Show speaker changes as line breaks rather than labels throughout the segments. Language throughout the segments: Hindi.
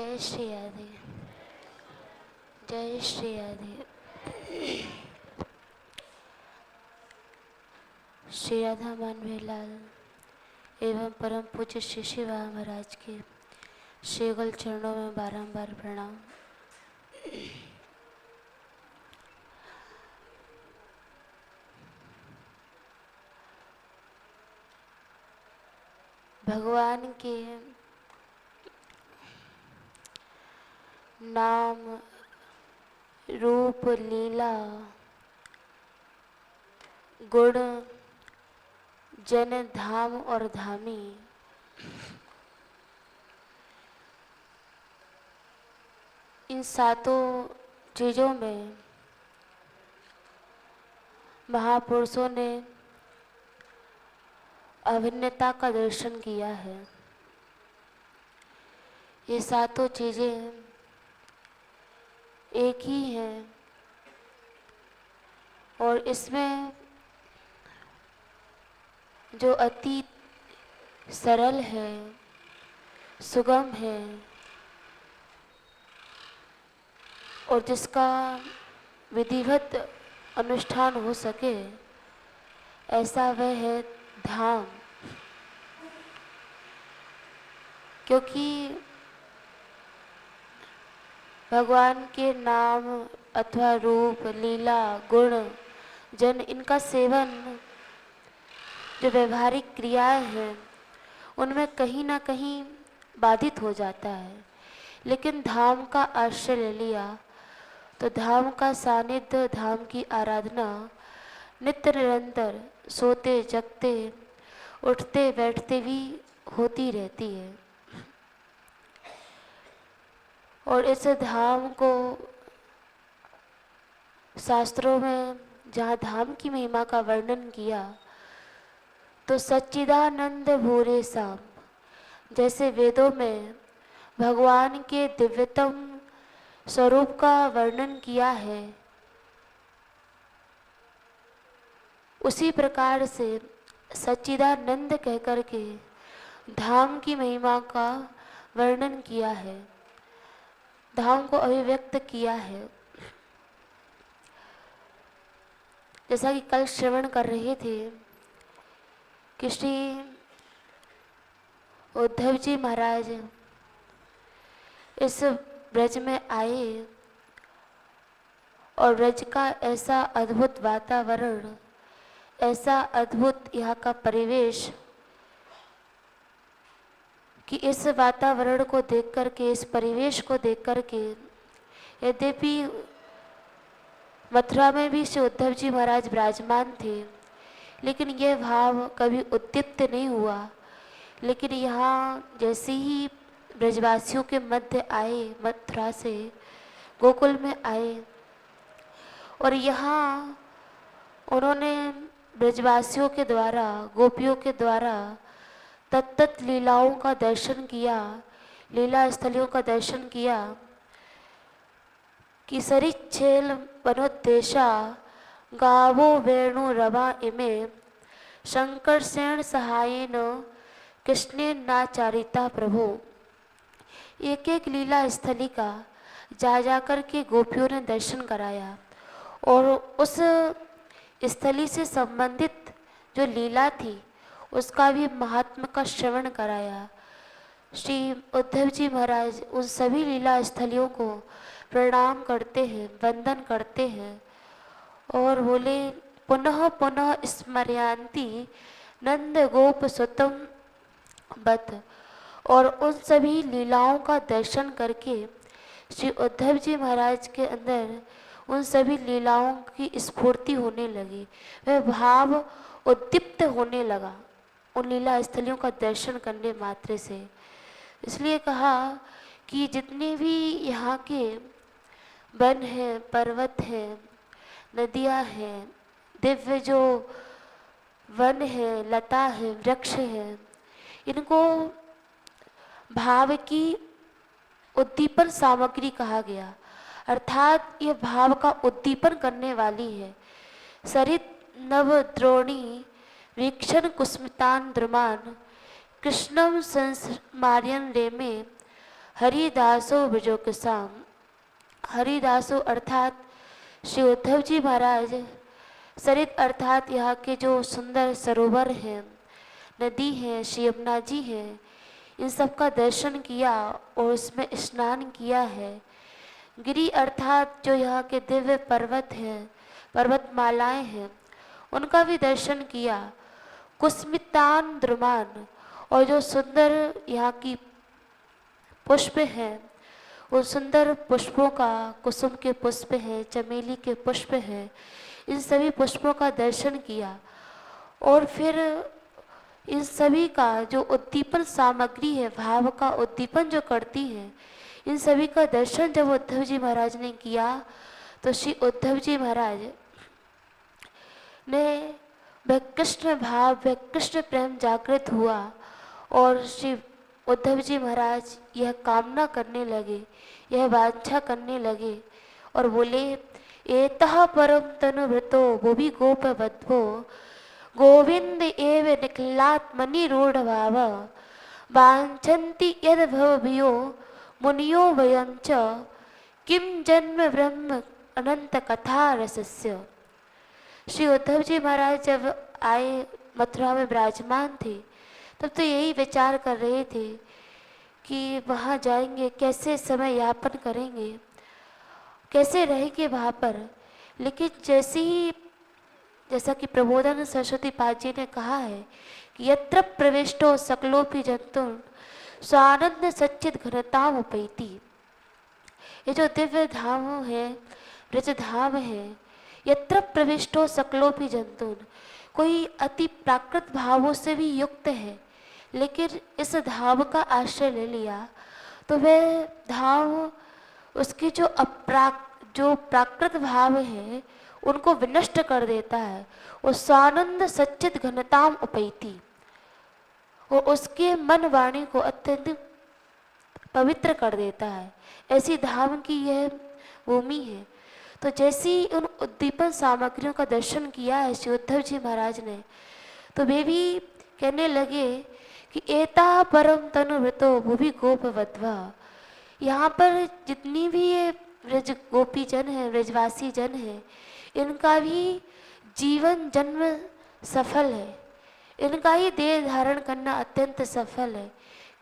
जय श्री राधे, जय श्री राधे। श्री राधा मानवीय लाल एवं परम पूज्य श्री श्री बाबा महाराज के श्रीगल चरणों में बारंबार प्रणाम। भगवान के नाम, रूप, लीला, गुण, जन, धाम और धामी इन सातों चीज़ों में महापुरुषों ने अभिन्नता का दर्शन किया है। ये सातों चीज़ें एक ही हैं और इसमें जो अति सरल है, सुगम है और जिसका विधिवत अनुष्ठान हो सके, ऐसा वह है धाम। क्योंकि भगवान के नाम अथवा रूप, लीला, गुण, जन, इनका सेवन जो व्यवहारिक क्रियाएं हैं उनमें कहीं ना कहीं बाधित हो जाता है। लेकिन धाम का आश्रय ले लिया तो धाम का सानिध्य, धाम की आराधना नित्य निरंतर सोते जगते उठते बैठते भी होती रहती है। और इस धाम को शास्त्रों में जहाँ धाम की महिमा का वर्णन किया तो सच्चिदानंद भूरे साम, जैसे वेदों में भगवान के दिव्यतम स्वरूप का वर्णन किया है, उसी प्रकार से सच्चिदानंद कहकर के धाम की महिमा का वर्णन किया है, धाम को अभिव्यक्त किया है। जैसा कि कल श्रवण कर रहे थे कि श्री उद्धव जी महाराज इस ब्रज में आए और ब्रज का ऐसा अद्भुत वातावरण, ऐसा अद्भुत यहाँ का परिवेश कि इस वातावरण को देख करके, इस परिवेश को देख करके, यद्यपि मथुरा में भी श्री उद्धव जी महाराज विराजमान थे, लेकिन यह भाव कभी उद्दीप्त नहीं हुआ। लेकिन यहाँ जैसे ही ब्रजवासियों के मध्य आए, मथुरा से गोकुल में आए और यहाँ उन्होंने ब्रजवासियों के द्वारा, गोपियों के द्वारा तत्त लीलाओं का दर्शन किया, लीला स्थलियों का दर्शन किया कि सरिच्छेल वनोद्देशा गावो वेणु रवा इमे शंकर सेन सहायेन कृष्णे नाचारिता प्रभु। एक एक लीला स्थली का जा जाकर के गोपियों ने दर्शन कराया और उस स्थली से संबंधित जो लीला थी उसका भी महात्म का श्रवण कराया। श्री उद्धव जी महाराज उन सभी लीला स्थलियों को प्रणाम करते हैं, वंदन करते हैं और बोले पुनः पुनः स्मरयांति नंद गोप सुतम बत। और उन सभी लीलाओं का दर्शन करके श्री उद्धव जी महाराज के अंदर उन सभी लीलाओं की स्फूर्ति होने लगी, वह भाव उद्दीप्त होने लगा उन लीला स्थलियों का दर्शन करने मात्र से। इसलिए कहा कि जितने भी यहाँ के वन हैं, पर्वत हैं, नदियाँ हैं, दिव्य जो वन है, लता है, वृक्ष है, इनको भाव की उद्दीपन सामग्री कहा गया, अर्थात ये भाव का उद्दीपन करने वाली है। सरित नव द्रोणी वीक्षण कुस्मितान द्रुमान कृष्णम संस्मार्यन रेमे हरिदासो ब्रजो किसाम। हरिदासो अर्थात श्री उद्धव जी महाराज सरित अर्थात यहाँ के जो सुंदर सरोवर हैं, नदी है, श्री यमुना जी हैं, इन सब का दर्शन किया और उसमें स्नान किया है। गिरि अर्थात जो यहाँ के दिव्य पर्वत हैं, पर्वतमालाएं हैं, उनका भी दर्शन किया। कुस्मितान द्रुमान, और जो सुंदर यहाँ की पुष्प हैं, उन सुंदर पुष्पों का, कुसुम के पुष्प हैं, चमेली के पुष्प हैं, इन सभी पुष्पों का दर्शन किया। और फिर इन सभी का जो उद्दीपन सामग्री है, भाव का उद्दीपन जो करती है, इन सभी का दर्शन जब उद्धव जी महाराज ने किया तो श्री उद्धव जी महाराज ने वह कृष्ण भाव, वह कृष्ण प्रेम जागृत हुआ और श्री उद्धव जी महाराज यह कामना करने लगे, यह वांछा करने लगे और बोले, एतः परम तनुभृतो भुवि गोप वध्वो गोविंद एव निखिलात्मनि रूढ़ भाव वांछन्ति यद भवभियो मुनियो वयं च किम जन्म ब्रह्म अनंत कथा रसस्य। श्री उद्धव जी महाराज जब आए, मथुरा में विराजमान थे, तब तो यही विचार कर रहे थे कि वहाँ जाएंगे, कैसे समय यापन करेंगे, कैसे रहेंगे वहाँ पर। लेकिन जैसा कि प्रबोधन सरस्वती पाद जी ने कहा है कि यत्र प्रविष्टो सकलोपि जंतुन स्वानंद सच्चित घनताम उपैति। ये जो दिव्य धाम है, ब्रज धाम है, यत्र प्रविष्टो सकलोपि जंतुन, कोई अति प्राकृत भावों से भी युक्त है, लेकिन इस धाम का आश्रय ले लिया तो वह धाम उसके जो प्राकृत भाव है उनको विनष्ट कर देता है। वो स्वानंद सच्चित घनताम उपैति, वो उसके मन वाणी को अत्यंत पवित्र कर देता है। ऐसी धाम की यह भूमि है। तो जैसी उन उद्दीपन सामग्रियों का दर्शन किया है श्री उद्धव जी महाराज ने, तो वे भी कहने लगे कि एता परम तनुभृतो भुवि गोप वध्वा। यहाँ पर जितनी भी ये ब्रज गोपी जन है, ब्रजवासी जन है, इनका भी जीवन जन्म सफल है, इनका ही देह धारण करना अत्यंत सफल है।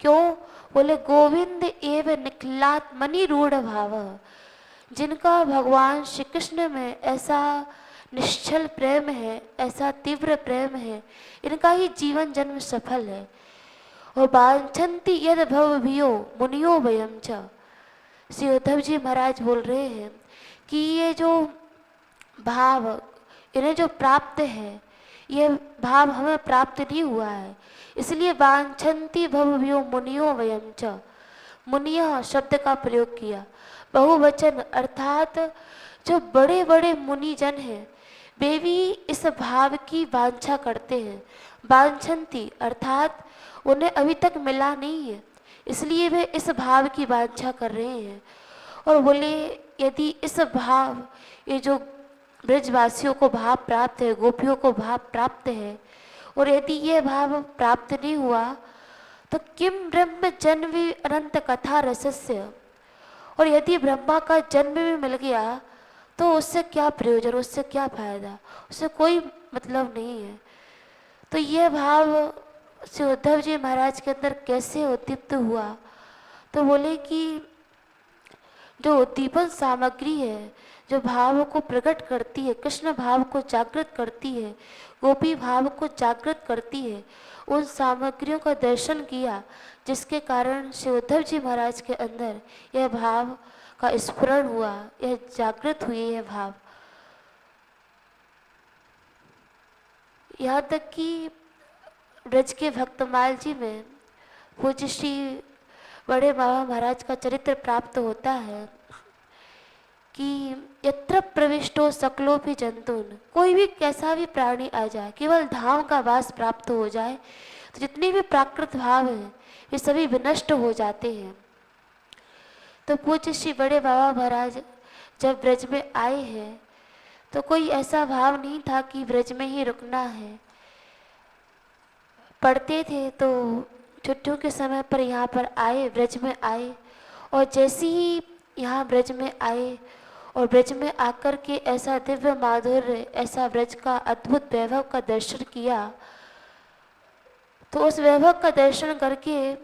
क्यों? बोले गोविंद एव निखिलात मणि रूढ़ भाव, जिनका भगवान श्री कृष्ण में ऐसा निश्चल प्रेम है, ऐसा तीव्र प्रेम है, इनका ही जीवन जन्म सफल है। और वांछन्ति यद भवभियो मुनियो वयं च। श्री उद्धव जी महाराज बोल रहे हैं कि ये जो भाव इन्हें जो प्राप्त है, ये भाव हमें प्राप्त नहीं हुआ है, इसलिए वांछन्ति भवभियो मुनियो वयं च। मुनिया शब्द का प्रयोग किया, बहुवचन अर्थात जो बड़े बड़े मुनि जन हैं वे भी इस भाव की वांछा करते हैं। वांछन्ति अर्थात उन्हें अभी तक मिला नहीं है, इसलिए वे इस भाव की वांछा कर रहे हैं। और बोले यदि इस भाव, ये जो ब्रजवासियों को भाव प्राप्त है, गोपियों को भाव प्राप्त है, और यदि ये भाव प्राप्त नहीं हुआ तो किम ब्रह्म जन्म अनंत कथा रसस्य। और यदि ब्रह्मा का जन्म भी मिल गया तो उससे क्या प्रयोजन, उससे क्या फायदा, उससे कोई मतलब नहीं है। तो यह भाव श्री उद्धव जी महाराज के अंदर कैसे उद्दीप्त हुआ? तो बोले कि जो उद्दीपन सामग्री है, जो भाव को प्रकट करती है, कृष्ण भाव को जागृत करती है, गोपी भाव को जागृत करती है, उन सामग्रियों का दर्शन किया, जिसके कारण श्री उद्धव जी महाराज के अंदर यह भाव का स्फुरण हुआ, यह जागृत हुई यह भाव। यहाँ तक कि ब्रज के भक्तमाल जी में पूज्य श्री बड़े बाबा महाराज का चरित्र प्राप्त होता है कि यत्र प्रविष्टो सकलोपि जंतुन, कोई भी कैसा भी प्राणी आ जाए, केवल धाम का वास प्राप्त हो जाए तो जितने भी प्राकृत भाव हैं वे सभी विनष्ट हो जाते हैं। तो पूज्य श्री बड़े बाबा महाराज जब ब्रज में आए हैं तो कोई ऐसा भाव नहीं था कि ब्रज में ही रुकना है। पढ़ते थे तो छुट्टियों के समय पर यहाँ पर आए, ब्रज में आए और जैसे ही यहाँ ब्रज में आए और ब्रज में आकर के ऐसा दिव्य माधुर्य, ऐसा ब्रज का अद्भुत वैभव का दर्शन किया, तो उस वैभव का दर्शन करके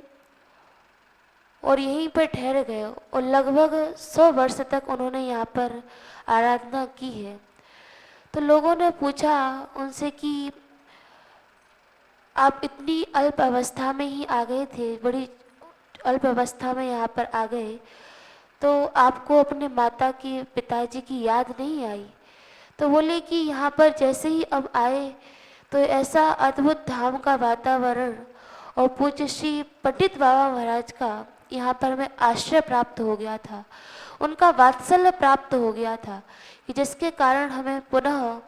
और यहीं पर ठहर गए और लगभग 100 वर्ष तक उन्होंने यहाँ पर आराधना की है। तो लोगों ने पूछा उनसे कि आप इतनी अल्प अवस्था में ही आ गए थे, बड़ी अल्प अवस्था में यहाँ पर आ गए, तो आपको अपने माता की, पिताजी की याद नहीं आई? तो बोले कि यहाँ पर जैसे ही अब आए तो ऐसा अद्भुत धाम का वातावरण और पूज्य श्री पंडित बाबा महाराज का यहाँ पर हमें आश्रय प्राप्त हो गया था, उनका वात्सल्य प्राप्त हो गया था कि जिसके कारण हमें पुनः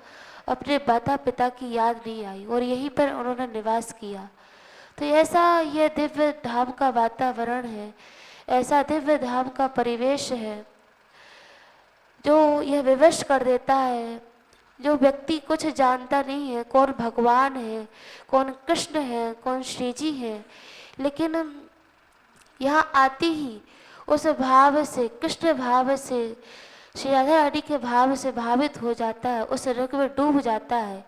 अपने माता पिता की याद नहीं आई और यहीं पर उन्होंने निवास किया। तो ऐसा यह दिव्य धाम का वातावरण है, ऐसा दिव्य धाम का परिवेश है जो यह विवश कर देता है। जो व्यक्ति कुछ जानता नहीं है, कौन भगवान है, कौन कृष्ण है, कौन श्री जी है, लेकिन यहाँ आते ही उस भाव से, कृष्ण भाव से, श्री राधा रानी के भाव से भावित हो जाता है, उस रंग में डूब जाता है।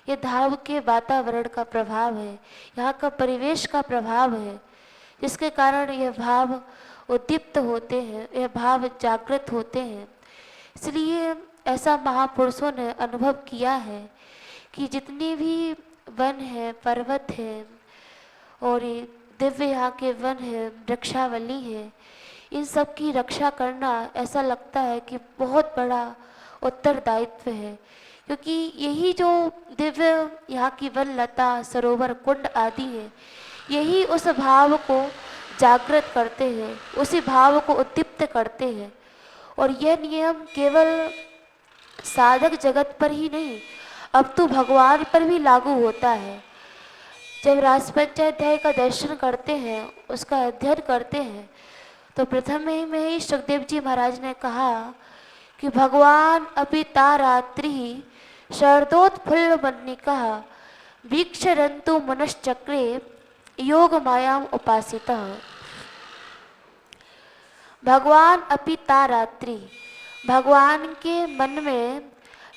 ये धाम के वातावरण का प्रभाव है, यहाँ का परिवेश का प्रभाव है, जिसके कारण यह भाव उद्दीप्त होते हैं, यह भाव जागृत होते हैं। इसलिए ऐसा महापुरुषों ने अनुभव किया है कि जितने भी वन हैं, पर्वत हैं और ये दिव्य यहाँ के वन है, वृक्षावली है, इन सब की रक्षा करना ऐसा लगता है कि बहुत बड़ा उत्तरदायित्व है, क्योंकि यही जो दिव्य यहाँ की वन लता, सरोवर, कुंड आदि है, यही उस भाव को जागृत करते हैं, उसी भाव को उद्दीप्त करते हैं। और यह नियम केवल साधक जगत पर ही नहीं, अब तो भगवान पर भी लागू होता है। जब राजपंचाध्याय का दर्शन करते हैं, उसका अध्ययन करते हैं, तो प्रथम में ही सुखदेव जी महाराज ने कहा कि भगवान अपि ता रात्रि शरदोत्फुल्ल मन्निका वीक्षरन्तु मनश्चक्रे योग मायाम उपासितः। भगवान अपि ता रात्रि, भगवान के मन में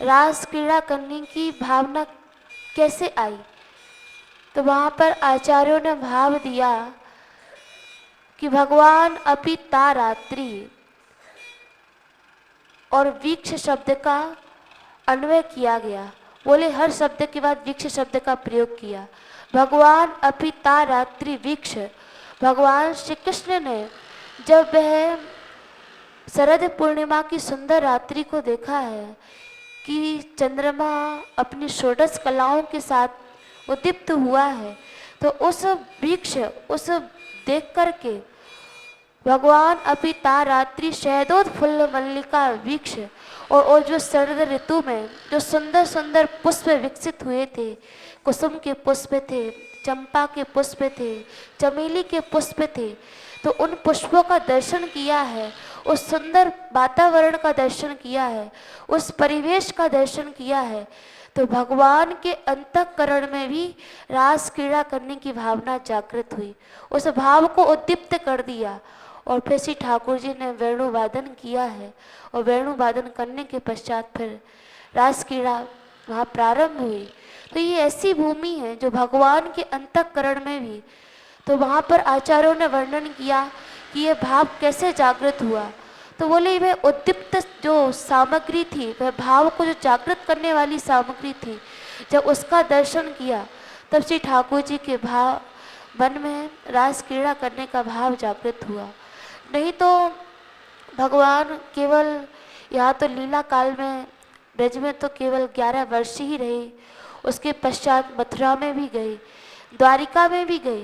रास क्रीड़ा करने की भावना कैसे आई? तो वहाँ पर आचार्यों ने भाव दिया कि भगवान अपि ता रात्रि, और वीक्ष शब्द का अन्वय किया गया। बोले हर शब्द के बाद वीक्ष शब्द का प्रयोग किया। भगवान अपि ता रात्रि वीक्ष, भगवान श्री कृष्ण ने जब वह शरद पूर्णिमा की सुंदर रात्रि को देखा है कि चंद्रमा अपनी षोडश कलाओं के साथ उद्दीप्त हुआ है, तो उस वृक्ष, उस देख करके भगवान अपि ता रात्रि शरदोत्फुल्ल मल्लिका वृक्ष, और जो शरद ऋतु में जो सुंदर सुंदर पुष्प विकसित हुए थे, कुसुम के पुष्प थे, चंपा के पुष्प थे, चमेली के पुष्प थे, तो उन पुष्पों का दर्शन किया है, उस सुंदर वातावरण का दर्शन किया है, उस परिवेश का दर्शन किया है, तो भगवान के अंतःकरण में भी रास क्रीड़ा करने की भावना जागृत हुई, उस भाव को उद्दीप्त कर दिया। और फिर श्री ठाकुर जी ने वेणु वादन किया है, और वेणु वादन करने के पश्चात फिर रास क्रीड़ा वहाँ प्रारंभ हुई। तो ये ऐसी भूमि है जो भगवान के अंतःकरण में भी, तो वहाँ पर आचार्यों ने वर्णन किया कि ये भाव कैसे जागृत हुआ। तो बोले वह उद्दीप्त जो सामग्री थी, वह भाव को जो जागृत करने वाली सामग्री थी, जब उसका दर्शन किया तब श्री ठाकुर जी के भाव मन में रास क्रीड़ा करने का भाव जागृत हुआ। नहीं तो भगवान केवल यहाँ तो लीला काल में ब्रज में तो केवल 11 वर्ष ही रहे, उसके पश्चात मथुरा में भी गए, द्वारिका में भी गए।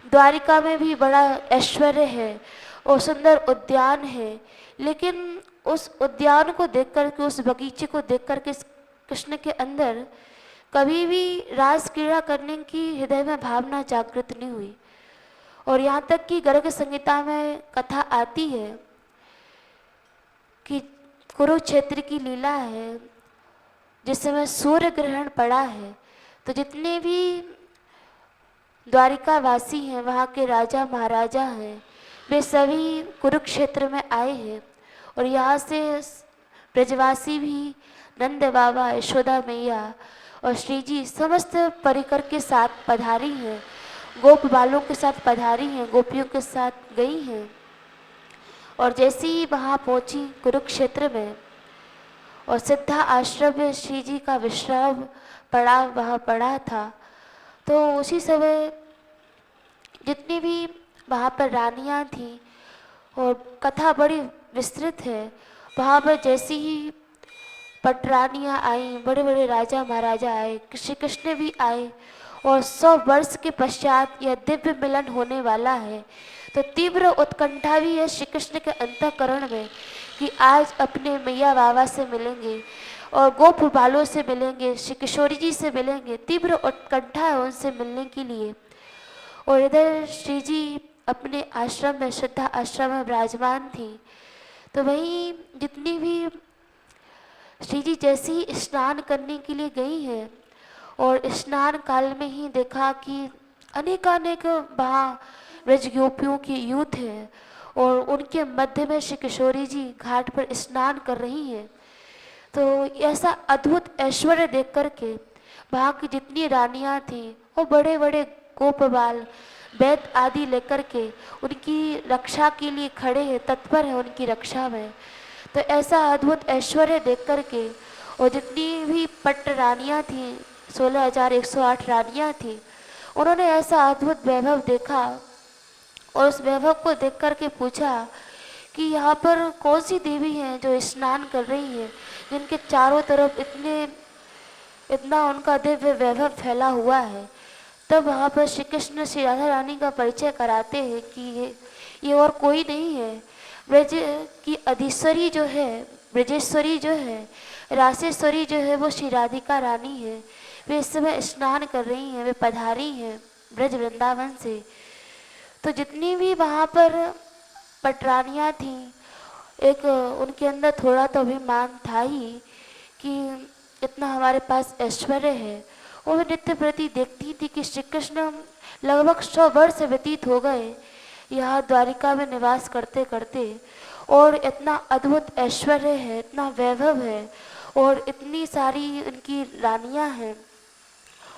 द्वारिका में भी बड़ा ऐश्वर्य है और सुंदर उद्यान है, लेकिन उस उद्यान को देख कर के, उस बगीचे को देख कर के कृष्ण के अंदर कभी भी रास क्रीड़ा करने की हृदय में भावना जागृत नहीं हुई। और यहाँ तक कि गर्ग संहिता में कथा आती है कि कुरुक्षेत्र की लीला है, जिस समय सूर्य ग्रहण पड़ा है, तो जितने भी द्वारिका वासी हैं, वहाँ के राजा महाराजा हैं, वे सभी कुरुक्षेत्र में आए हैं और यहाँ से ब्रजवासी भी नंद बाबा, यशोदा मैया और श्री जी समस्त परिकर के साथ पधारी हैं, गोप बालों के साथ पधारी हैं, गोपियों के साथ गई हैं। और जैसे ही वहाँ पहुँची कुरुक्षेत्र में और सिद्धा आश्रम में श्री जी का विश्राम वहाँ पड़ा था, तो उसी समय जितनी भी वहाँ पर रानियाँ थीं, और कथा बड़ी विस्तृत है, वहाँ पर जैसी ही पटरानियाँ आई, बड़े बड़े राजा महाराजा आए, श्री कृष्ण भी आए और 100 वर्ष के पश्चात यह दिव्य मिलन होने वाला है। तो तीव्र उत्कंठा भी है श्री कृष्ण के अंतःकरण में कि आज अपने मैया बाबा से मिलेंगे और गोप बालों से मिलेंगे, श्री किशोरी जी से मिलेंगे। तीव्र उत्कंठा है उनसे मिलने के लिए। और इधर श्री जी अपने आश्रम में, श्रद्धा आश्रम में विराजमान थी। तो वहीं जितनी भी श्री जी जैसे ही स्नान करने के लिए गई हैं और स्नान काल में ही देखा कि अनेकानेक वहाँ ब्रज गोपियों की यूथ है और उनके मध्य में श्री किशोरी जी घाट पर स्नान कर रही हैं। तो ऐसा अद्भुत ऐश्वर्य देख कर के वहाँ की जितनी रानियाँ थीं वो बड़े बड़े गोपबाल वैद आदि लेकर के उनकी रक्षा के लिए खड़े हैं, तत्पर हैं उनकी रक्षा में। तो ऐसा अद्भुत ऐश्वर्य देख कर के और जितनी भी पट्ट रानियाँ थीं, 16,108 रानियाँ थीं, उन्होंने ऐसा अद्भुत वैभव देखा और उस वैभव को देख कर के पूछा कि यहाँ पर कौन सी देवी हैं जो स्नान कर रही हैं, जिनके चारों तरफ इतना उनका दिव्य वैभव फैला हुआ है। तब वहाँ पर श्री कृष्ण श्री राधा रानी का परिचय कराते हैं कि ये और कोई नहीं है, ब्रज की अधीश्वरी जो है, ब्रजेश्वरी जो है, रासेश्वरी जो है, वो श्री राधिका रानी है। वे इस समय स्नान कर रही हैं, वे पधारी हैं ब्रज वृंदावन से। तो जितनी भी वहाँ पर पटरानियाँ थीं, एक उनके अंदर थोड़ा तो अभिमान था ही कि इतना हमारे पास ऐश्वर्य है। वो भी नित्य प्रति देखती थी कि श्री कृष्ण लगभग 100 वर्ष व्यतीत हो गए यहाँ द्वारिका में निवास करते करते, और इतना अद्भुत ऐश्वर्य है, इतना वैभव है और इतनी सारी उनकी रानियाँ हैं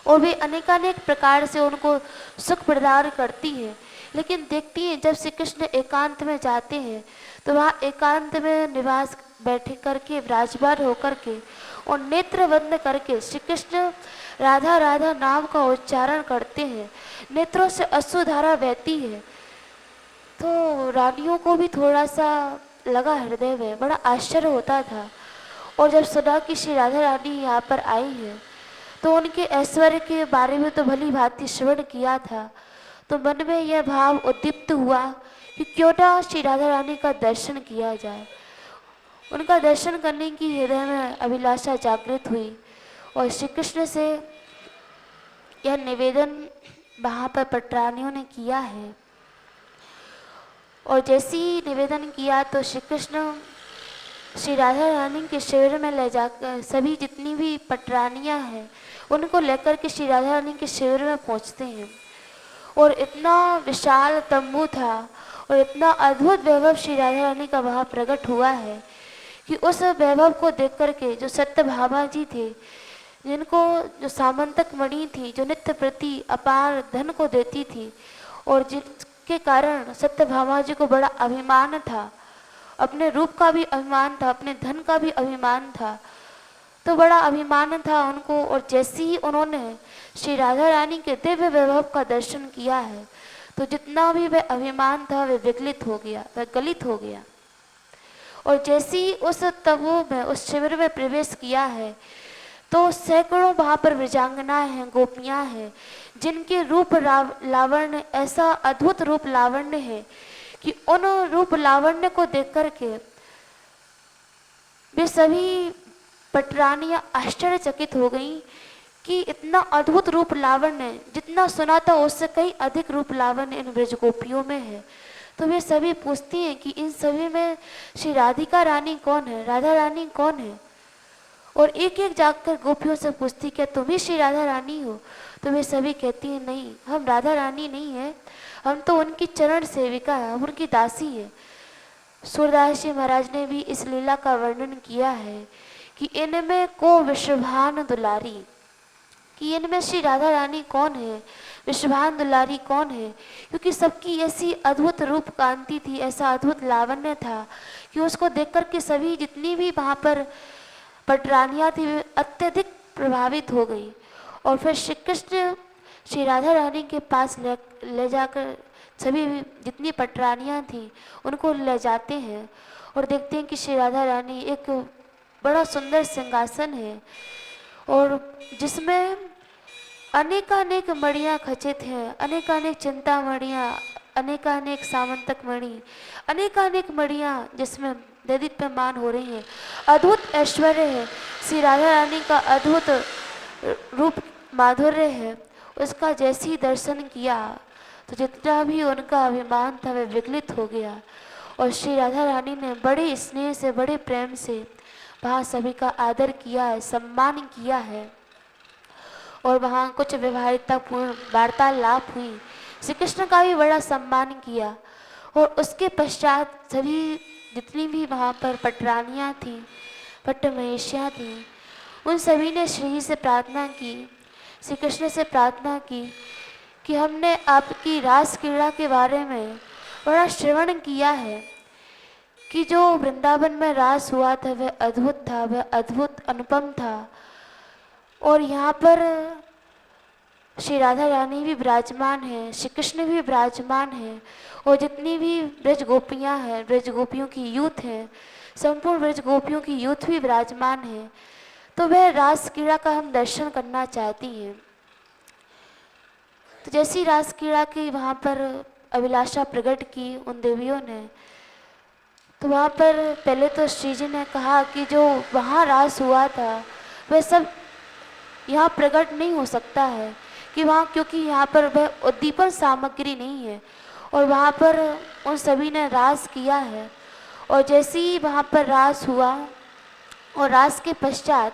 और वे अनेकानेक प्रकार से उनको सुख प्रदान करती हैं। लेकिन देखती हैं जब श्री कृष्ण एकांत में जाते हैं तो वहाँ एकांत में निवास बैठे करके, विराजमान होकर के और नेत्र बंद करके श्री कृष्ण राधा राधा नाम का उच्चारण करते हैं। नेत्रों से अश्रुधारा बहती है। तो रानियों को भी थोड़ा सा लगा हृदय में, बड़ा आश्चर्य होता था। और जब सुना कि श्री राधा रानी यहाँ पर आई है तो उनके ऐश्वर्य के बारे में तो भली भांति श्रवण किया था, तो मन में यह भाव उद्दीप्त हुआ कि क्यों ना श्री राधा रानी का दर्शन किया जाए। उनका दर्शन करने की हृदय में अभिलाषा जागृत हुई और श्री कृष्ण से यह निवेदन वहाँ पर पटरानियों ने किया है। और जैसे ही निवेदन किया तो श्री कृष्ण श्री राधा रानी के शिविर में ले जाकर सभी जितनी भी पटरानियाँ हैं उनको लेकर के श्री राधा रानी के शिविर में पहुँचते हैं। और इतना विशाल तंबू था और इतना अद्भुत वैभव श्री राधा रानी का वहाँ प्रकट हुआ है कि उस वैभव को देख कर के जो सत्यभामा जी थे, जिनको जो सामंतक मणि थी, जो नित्य प्रति अपार धन को देती थी और जिसके कारण सत्यभामा जी को बड़ा अभिमान था, अपने रूप का भी अभिमान था, अपने धन का भी अभिमान था, तो बड़ा अभिमान था उनको। और जैसे ही उन्होंने श्री राधा रानी के दिव्य वैभव का दर्शन किया है तो जितना भी वह अभिमान था वह विगलित हो गया, वह गलित हो गया। और जैसे ही उस तंबू में, उस शिविर में प्रवेश किया है तो सैकड़ों वहाँ पर विजांगनाएं हैं, गोपियाँ हैं, जिनके रूप लावण्य ऐसा अद्भुत रूप लावण्य है कि उन रूप लावण्य को देख कर के वे सभी पटरानियाँ आश्चर्यचकित हो गईं कि इतना अद्भुत रूप लावण्य, जितना सुना था उससे कहीं अधिक रूप लावण्य इन ब्रज गोपियों में है। तो वे सभी पूछती हैं कि इन सभी में श्री राधिका रानी कौन है, राधा रानी कौन है। और एक एक जाकर गोपियों से पूछती क्या तुम ही श्री राधा रानी हो। तो वे सभी कहती हैं नहीं, हम राधा रानी नहीं है, हम तो उनकी चरण सेविका है, हम उनकी दासी है। सूरदास जी महाराज ने भी इस लीला का वर्णन किया है कि इनमें को विश्वभान दुलारी, कि इनमें श्री राधा रानी कौन है, विश्वभान दुलारी कौन है, क्योंकि सबकी ऐसी अद्भुत रूप कांति थी, ऐसा अद्भुत लावण्य था कि उसको देख कर के सभी जितनी भी वहाँ पर पटरानियाँ थी वे अत्यधिक प्रभावित हो गई। और फिर श्री कृष्ण श्री राधा रानी के पास ले जाकर सभी जितनी पटरानियाँ थी उनको ले जाते हैं और देखते हैं कि श्री राधा रानी एक बड़ा सुंदर सिंहासन है और जिसमें अनेकानेक मणियाँ खचित हैं, अनेकानेक चिंतामणियाँ, अनेकानेक सामंतक मणि, अनेकानेक मणियाँ जिसमें दैदीप्यमान हो रही हैं। अद्भुत ऐश्वर्य है, श्री राधा रानी का अद्भुत रूप माधुर्य है। उसका जैसे ही दर्शन किया तो जितना भी उनका अभिमान था वह विगलित हो गया और श्री राधा रानी ने बड़े स्नेह से, बड़े प्रेम से वहाँ सभी का आदर किया है, सम्मान किया है और वहाँ कुछ व्यवहारिकतापूर्ण वार्तालाप हुई। श्री कृष्ण का भी बड़ा सम्मान किया और उसके पश्चात सभी जितनी भी वहाँ पर पटरानियाँ थीं, पट्ट महेशियाँ थीं, उन सभी ने श्री से प्रार्थना की, श्री कृष्ण से प्रार्थना की कि हमने आपकी रास क्रीड़ा के बारे में बड़ा श्रवण किया है कि जो वृंदावन में रास हुआ था वह अद्भुत था, वह अद्भुत अनुपम था और यहाँ पर श्री राधा रानी भी विराजमान है, श्री कृष्ण भी विराजमान है और जितनी भी ब्रज गोपियाँ हैं, ब्रज गोपियों की यूथ है, संपूर्ण ब्रज गोपियों की यूथ भी विराजमान है। तो वह रास क्रीड़ा का हम दर्शन करना चाहती हैं। तो जैसी रास क्रीड़ा की वहाँ पर अभिलाषा प्रकट की उन देवियों ने, तो वहाँ पर पहले तो श्री जी ने कहा कि जो वहाँ रास हुआ था वह सब यहाँ प्रकट नहीं हो सकता है कि वहाँ, क्योंकि यहाँ पर वह उद्दीपन सामग्री नहीं है और वहाँ पर उन सभी ने रास किया है। और जैसे ही वहाँ पर रास हुआ और रास के पश्चात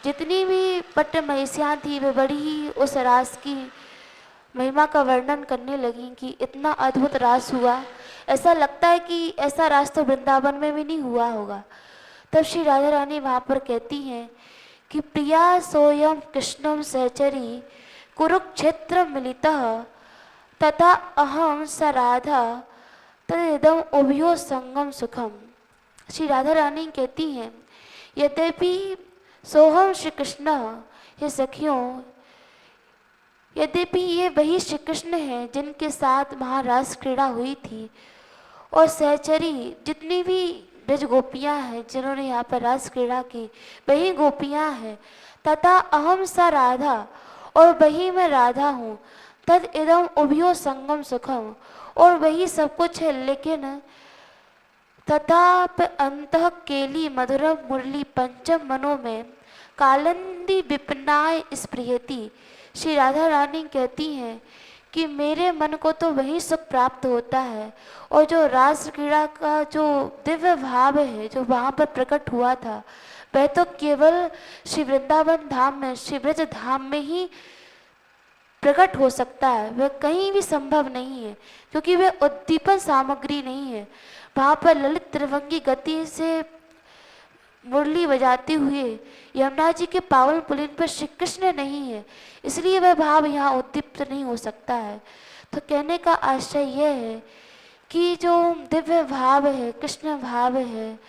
जितनी भी पट्ट महिषियाँ थी वे बड़ी ही उस रास की महिमा का वर्णन करने लगी कि इतना अद्भुत रास हुआ, ऐसा लगता है कि ऐसा रास तो वृंदावन में भी नहीं हुआ होगा। तब श्री राधा रानी वहाँ पर कहती हैं कि प्रिया सोयम कृष्णम सहचरी कुरुक्षेत्र मिलितः तथा अहम स राधा तदिदम उभयो संगम सुखम। श्री राधा रानी कहती हैं यद्यपि सोहम श्री कृष्ण, ये सखियों, यद्यपि ये वही श्री कृष्ण हैं जिनके साथ महारास क्रीड़ा हुई थी और सहचरी जितनी भी ब्रज गोपियाँ हैं जिन्होंने यहाँ पर रास क्रीड़ा की वही गोपियाँ हैं, तथा अहम सा राधा, और वही मैं राधा हूँ, तद इदम उभयो संगम सुखम, और वही सब कुछ है, लेकिन तथाप अंतः केली मधुरम मुरली पंचम मनो में कालंदी विपनाय स्पृहति। श्री राधा रानी कहती हैं कि मेरे मन को तो वही सुख प्राप्त होता है और जो रास क्रीड़ा का जो दिव्य भाव है जो वहाँ पर प्रकट हुआ था वह तो केवल श्री वृंदावन धाम में, श्री ब्रज धाम में ही प्रकट हो सकता है, वह कहीं भी संभव नहीं है क्योंकि वह उद्दीपन सामग्री नहीं है। वहाँ पर ललित त्रिभंगी गति से मुरली बजाते हुए यमुना जी के पावन पुलिन पर श्री कृष्ण नहीं है, इसलिए वह भाव यहाँ उद्दीप्त नहीं हो सकता है। तो कहने का आशय यह है कि जो दिव्य भाव है, कृष्ण भाव है,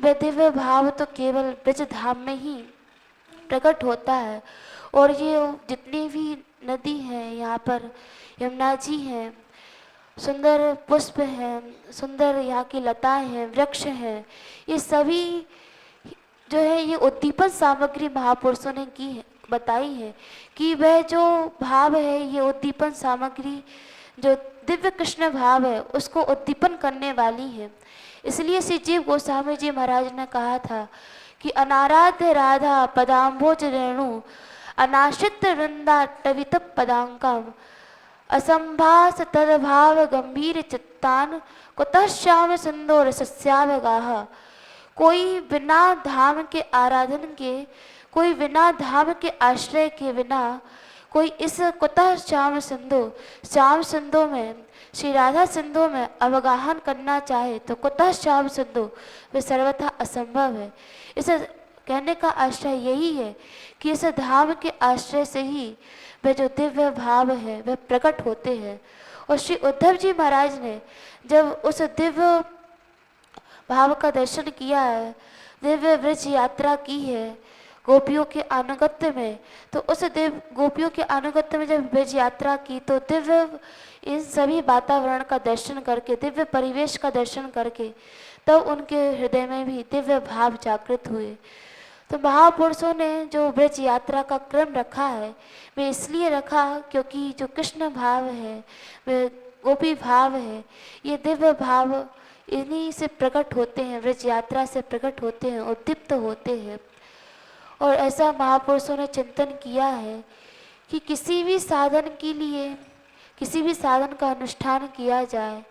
वह दिव्य भाव तो केवल ब्रज धाम में ही प्रकट होता है। और ये जितनी भी नदी है यहाँ पर, यमुना जी हैं, सुंदर पुष्प हैं, सुंदर यहाँ की लताएं हैं, वृक्ष हैं, ये सभी जो है ये उद्दीपन सामग्री महापुरुषों ने की है, बताई है कि वह जो भाव है ये उद्दीपन सामग्री जो दिव्य कृष्ण भाव है उसको उद्दीपन करने वाली है। इसलिए श्री जीव गोस्वामी जी महाराज ने कहा था कि अनाराध्य राधा पदाम्भोज रेणु अनाश्रित वृंदा टवित पदांकम असंभास तदभाव गंभीर चित्तान कुतः श्याम सिंदूर सस्यावगाह। कोई बिना धाम के आराधन के, कोई बिना धाम के आश्रय के बिना, कोई इस कुतः श्याम सिंधु में श्री राधा सिंधु में अवगाहन करना चाहे तो कुतः श्याम सिंधु वे सर्वथा असंभव है। इसे कहने का आश्रय यही है कि इस धाम के आश्रय से ही वे जो दिव्य भाव है वे प्रकट होते हैं। और श्री उद्धव जी महाराज ने जब उस दिव्य भाव का दर्शन किया है, दिव्य व्रज यात्रा की है गोपियों के अनुगत्य में, तो उस गोपियों के अनुगत्य में जब व्रज यात्रा की तो दिव्य इन सभी वातावरण का दर्शन करके, दिव्य परिवेश का दर्शन करके तब तो उनके हृदय में भी दिव्य भाव जागृत हुए। तो महापुरुषों ने जो व्रज यात्रा का क्रम रखा है वे इसलिए रखा क्योंकि जो कृष्ण भाव है, वे गोपी भाव है, ये दिव्य भाव इन्हीं से प्रकट होते हैं, व्रज यात्रा से प्रकट होते हैं, उद्दीप्त होते हैं। और ऐसा महापुरुषों ने चिंतन किया है कि किसी भी साधन के लिए, किसी भी साधन का अनुष्ठान किया जाए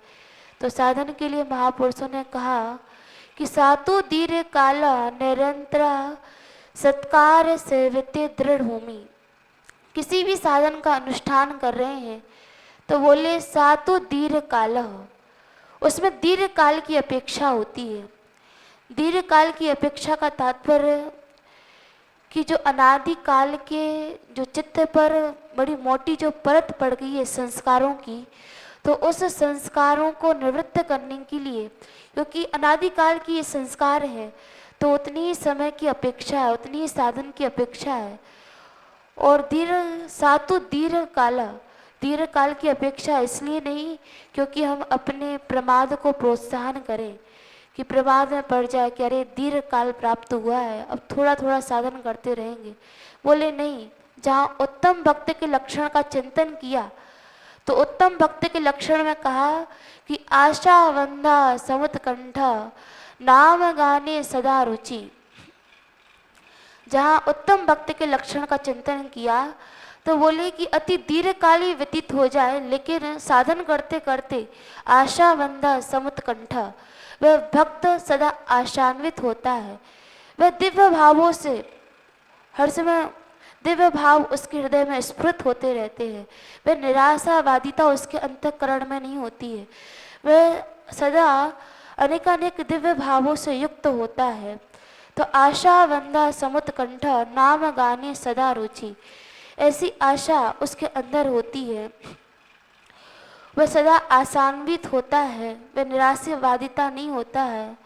तो साधन के लिए महापुरुषों ने कहा कि सातु दीर्घ काला निरंतरा सत्कार सेविते दृढ़ भूमि। किसी भी साधन का अनुष्ठान कर रहे हैं तो बोले सातु दीर्घ काल, उसमें दीर्घ काल की अपेक्षा होती है। दीर्घ काल की अपेक्षा का तात्पर्य कि जो अनादि काल के जो चित्त पर बड़ी मोटी जो परत पड़ गई है संस्कारों की, तो उस संस्कारों को निवृत्त करने के लिए, क्योंकि अनादिकाल की ये संस्कार है तो उतनी ही समय की अपेक्षा है, उतनी ही साधन की अपेक्षा है। और सातु दीर्घ काल की अपेक्षा इसलिए नहीं क्योंकि हम अपने प्रमाद को प्रोत्साहन करें कि प्रमाद में पड़ जाए कि अरे दीर्घ काल प्राप्त हुआ है अब थोड़ा थोड़ा साधन करते रहेंगे। बोले नहीं, जहाँ उत्तम भक्त के लक्षण का चिंतन किया तो उत्तम भक्त के लक्षण में कहा कि आशा वंदा समुत्कंठ नाम गाने सदा रुचि। जहाँ उत्तम भक्त के लक्षण का चिंतन किया तो बोले कि अति दीर्घकाली व्यतीत हो जाए लेकिन साधन करते करते आशा वंदा समुत्कंठ, वह भक्त सदा आशान्वित होता है। वह दिव्य भावों से हर समय दिव्य भाव उसके हृदय में स्फुरित होते रहते हैं। वह निराशावादिता उसके अंतःकरण में नहीं होती है। वह सदा अनेकानेक दिव्य भावों से युक्त होता है। तो आशा वंदा समुत्कंठ नाम गाने सदा रुचि, ऐसी आशा उसके अंदर होती है। वह सदा आशान्वित होता है, वह निराशावादिता नहीं होता है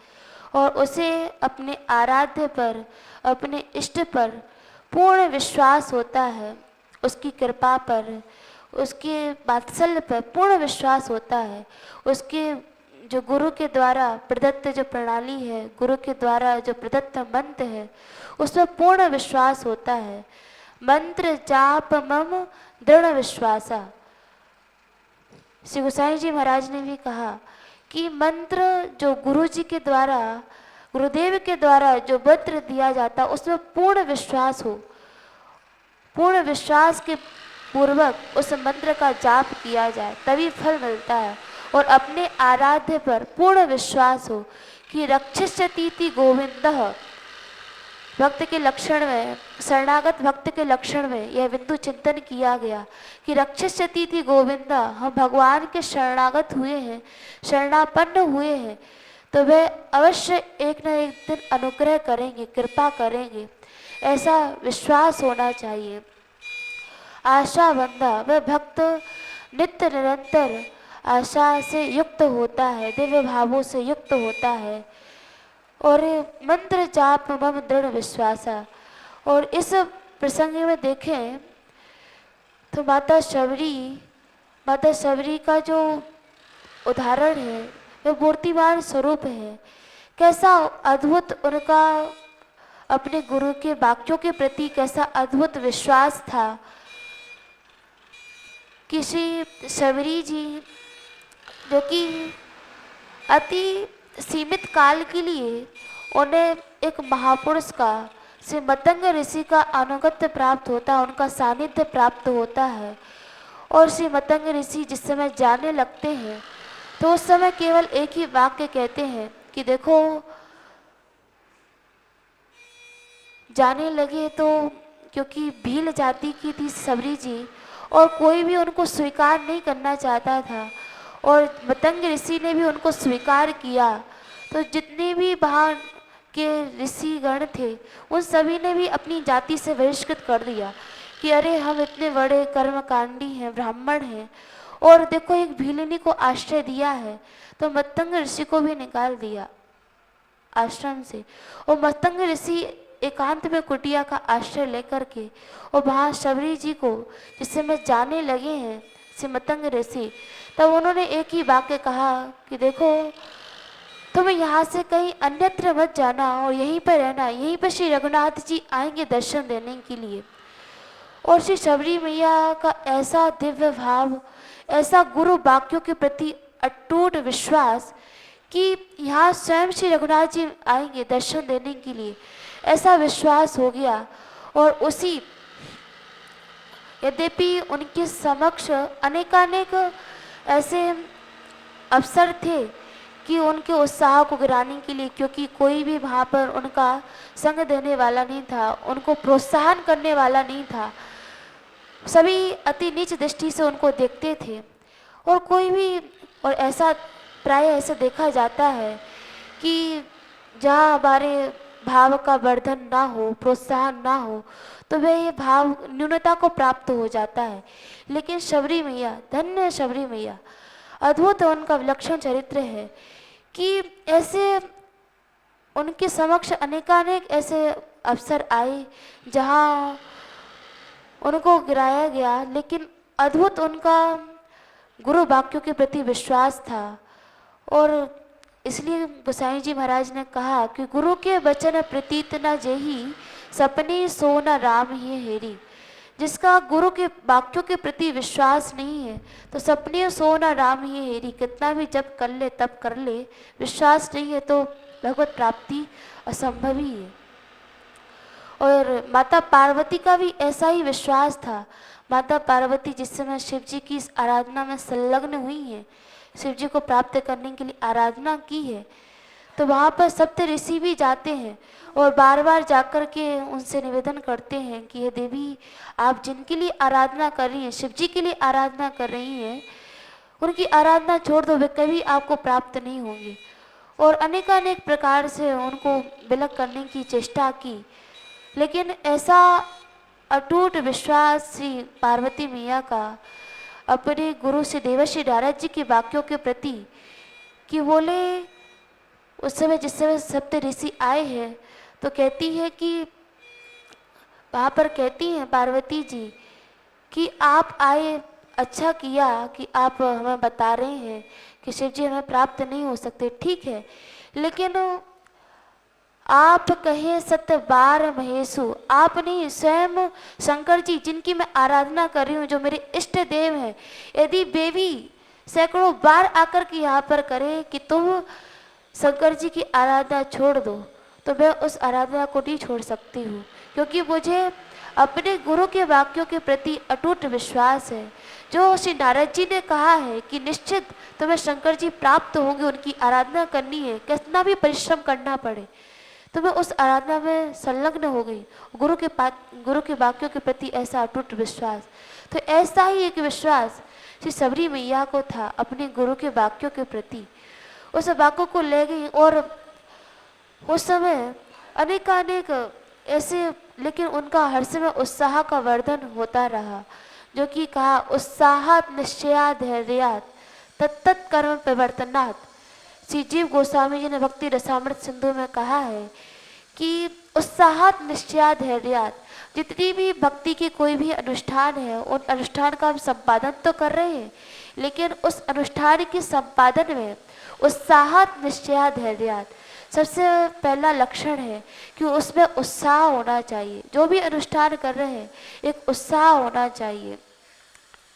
और उसे अपने आराध्य पर, अपने इष्ट पर पूर्ण विश्वास होता है। उसकी कृपा पर, उसके वात्सल्य पर पूर्ण विश्वास होता है। उसके जो गुरु के द्वारा प्रदत्त जो प्रणाली है, गुरु के द्वारा जो प्रदत्त मंत्र है, उसमें पूर्ण विश्वास होता है। मंत्र जाप मम दृढ़ विश्वासा। श्री गोसाई जी महाराज ने भी कहा कि मंत्र जो गुरु जी के द्वारा, गुरुदेव के द्वारा जो मंत्र दिया जाता उसमें पूर्ण विश्वास हो, पूर्ण विश्वास के पूर्वक उस मंत्र का जाप किया जाए तभी फल मिलता है। और अपने आराध्य पर पूर्ण विश्वास हो कि रक्षिष्यतीति गोविंदः। भक्त के लक्षण में, शरणागत भक्त के लक्षण में यह बिंदु चिंतन किया गया कि रक्षिष्यतीति गोविंदा, हम भगवान के शरणागत हुए हैं, शरणापन्न हुए हैं तो वह अवश्य एक न एक दिन अनुग्रह करेंगे, कृपा करेंगे, ऐसा विश्वास होना चाहिए। आशा बंदा, वह भक्त नित्य निरंतर आशा से युक्त होता है, दिव्य भावों से युक्त होता है। और मंत्र जाप मम दृढ़ विश्वासा। और इस प्रसंग में देखें तो माता शबरी का जो उदाहरण है वह मूर्तिमान स्वरूप है। कैसा अद्भुत उनका अपने गुरु के वाक्यों के प्रति कैसा अद्भुत विश्वास था कि श्री शबरी जी जो कि अति सीमित काल के लिए उन्हें एक महापुरुष का, श्री मतंग ऋषि का अनुगत्य प्राप्त होता है, उनका सानिध्य प्राप्त होता है। और श्री मतंग ऋषि जिस समय जाने लगते हैं तो उस समय केवल एक ही वाक्य कहते हैं कि देखो, जाने लगे तो क्योंकि भील जाति की थी सबरी जी और कोई भी उनको स्वीकार नहीं करना चाहता था और मतंग ऋषि ने भी उनको स्वीकार किया। तो जितने भी वहाँ के ऋषि गण थे उन सभी ने भी अपनी जाति से बहिष्कृत कर दिया कि अरे हम इतने बड़े कर्मकांडी हैं, ब्राह्मण हैं और देखो एक भीलिनी को आश्रय दिया है। तो मतंग ऋषि को भी निकाल दिया आश्रम से और मतंग ऋषि एकांत में कुटिया का आश्रय लेकर के और वहाँ शबरी जी को जिससे में जाने लगे हैं श्री मतंग ऋषि, तब उन्होंने एक ही वाक्य कहा कि देखो तुम यहाँ से कहीं अन्यत्र मत जाना और यहीं पर रहना, यहीं पर श्री रघुनाथ जी आएंगे दर्शन देने के लिए। और श्री शबरी मैया का ऐसा दिव्य भाव, ऐसा गुरु वाक्यों के प्रति अटूट विश्वास कि यहाँ स्वयं श्री रघुनाथ जी आएंगे दर्शन देने के लिए, ऐसा विश्वास हो गया। और उसी यद्यपि उनके समक्ष अनेकानेक ऐसे अवसर थे कि उनके उत्साह को गिराने के लिए, क्योंकि कोई भी वहाँ पर उनका संग देने वाला नहीं था, उनको प्रोत्साहन करने वाला नहीं था, सभी अति नीच दृष्टि से उनको देखते थे। और कोई भी, और ऐसा प्राय ऐसे देखा जाता है कि जहाँ हमारे भाव का वर्धन ना हो, प्रोत्साहन ना हो, तो वह ये भाव न्यूनता को प्राप्त हो जाता है। लेकिन शबरी मैया, धन्य शबरी मैया, अद्भुत उनका विलक्षण चरित्र है कि ऐसे उनके समक्ष अनेकानेक ऐसे अवसर आए जहाँ उनको गिराया गया, लेकिन अद्भुत उनका गुरु वाक्यों के प्रति विश्वास था। और इसलिए गोसाई जी महाराज ने कहा कि गुरु के वचन प्रतीत न जेही, सपने सो न राम ही हेरी। जिसका गुरु के वाक्यों के प्रति विश्वास नहीं है तो सपने सो न राम ही हेरी, कितना भी जब कर ले तब कर ले, विश्वास नहीं है तो भगवत प्राप्ति असंभव ही है। और माता पार्वती का भी ऐसा ही विश्वास था। माता पार्वती जिस समय शिव जी की इस आराधना में संलग्न हुई है, शिव जी को प्राप्त करने के लिए आराधना की है, तो वहाँ पर सप्त ऋषि भी जाते हैं और बार बार जाकर के उनसे निवेदन करते हैं कि ये देवी, आप जिनके लिए आराधना कर रही हैं, शिव जी के लिए आराधना कर रही हैं, उनकी आराधना छोड़ दो, वे कभी आपको प्राप्त नहीं होंगे। और अनेकानेक प्रकार से उनको विलग करने की चेष्टा की, लेकिन ऐसा अटूट विश्वास श्री पार्वती मैया का अपने गुरु श्री देवर्षि नारद जी के वाक्यों के प्रति कि बोले उस समय जिस समय सप्त ऋषि आए हैं तो कहती है कि वहाँ पर कहती हैं पार्वती जी कि आप आए, अच्छा किया कि आप हमें बता रहे हैं कि शिव जी हमें प्राप्त नहीं हो सकते, ठीक है, लेकिन आप कहे सत्य बार महेशु, आप नहीं, स्वयं शंकर जी जिनकी मैं आराधना कर रही हूँ, जो मेरे इष्ट देव हैं, यदि देवी सैकड़ों बार आकर के यहाँ पर करे कि तुम शंकर जी की आराधना छोड़ दो, तो मैं उस आराधना को नहीं छोड़ सकती हूँ, क्योंकि मुझे अपने गुरु के वाक्यों के प्रति अटूट विश्वास है। जो श्री नारद जी ने कहा है कि निश्चित तुम्हें शंकर जी प्राप्त होंगे, उनकी आराधना करनी है, कितना भी परिश्रम करना पड़े, तो मैं उस आराधना में संलग्न हो गई। गुरु के वाक्यों के प्रति ऐसा अटूट विश्वास, तो ऐसा ही एक विश्वास श्री शबरी मैया को था अपने गुरु के वाक्यों के प्रति। उस वाक्यों को ले गई और उस समय अनेकानेक ऐसे, लेकिन उनका हर समय उत्साह का वर्धन होता रहा, जो कि कहा उत्साहात निश्चयात धैर्यात तत्त कर्म प्रवर्तनात्। श्री जीव गोस्वामी जी ने भक्ति रसामृत सिंधु में कहा है कि उत्साहात निश्चयात धैर्यात, जितनी भी भक्ति की कोई भी अनुष्ठान है, उन अनुष्ठान का हम संपादन तो कर रहे हैं, लेकिन उस अनुष्ठान के संपादन में उत्साहात निश्चयात धैर्यात सबसे पहला लक्षण है कि उसमें उत्साह होना चाहिए। जो भी अनुष्ठान कर रहे हैं एक उत्साह होना चाहिए,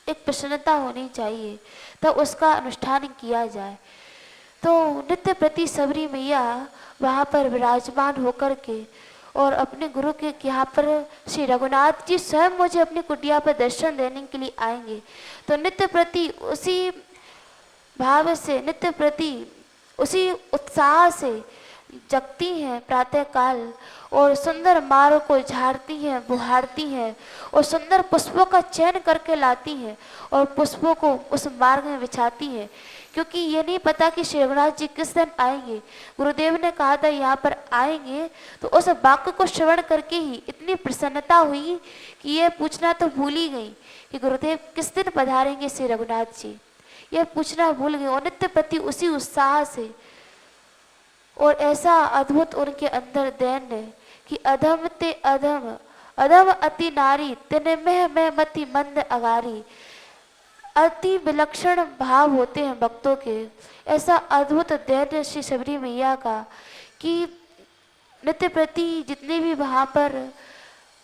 एक प्रसन्नता होनी चाहिए, तब उसका अनुष्ठान किया जाए। तो नित्य प्रति शबरी मैया वहाँ पर विराजमान होकर के और अपने गुरु के यहाँ पर श्री रघुनाथ जी स्वयं मुझे अपनी कुटिया पर दर्शन देने के लिए आएंगे, तो नित्य प्रति उसी भाव से, नित्य प्रति उसी उत्साह से जगती हैं प्रातः काल और सुंदर मार्ग को झाड़ती हैं, बुहारती हैं और सुंदर पुष्पों का चयन करके लाती हैं और पुष्पों को उस मार्ग में बिछाती हैं, क्योंकि ये नहीं पता कि श्री रघुनाथ जी किस दिन आएंगे। गुरुदेव ने कहा था यहाँ पर आएंगे, तो उस वाक्य को श्रवण करके ही इतनी प्रसन्नता हुई कि ये पूछना तो भूल ही गई कि गुरुदेव किस दिन पधारेंगे श्री रघुनाथ जी। यह पूछना भूल गए और नित्य प्रति उसी उत्साह से, और ऐसा अद्भुत उनके अंदर दैन्य कि अधम ते अधम अधम अति नारी तिने में मति मंद अगारी। अति विलक्षण भाव होते हैं भक्तों के। ऐसा अद्भुत दैन्य श्री शबरी मैया का कि नित्य प्रति जितने भी वहाँ पर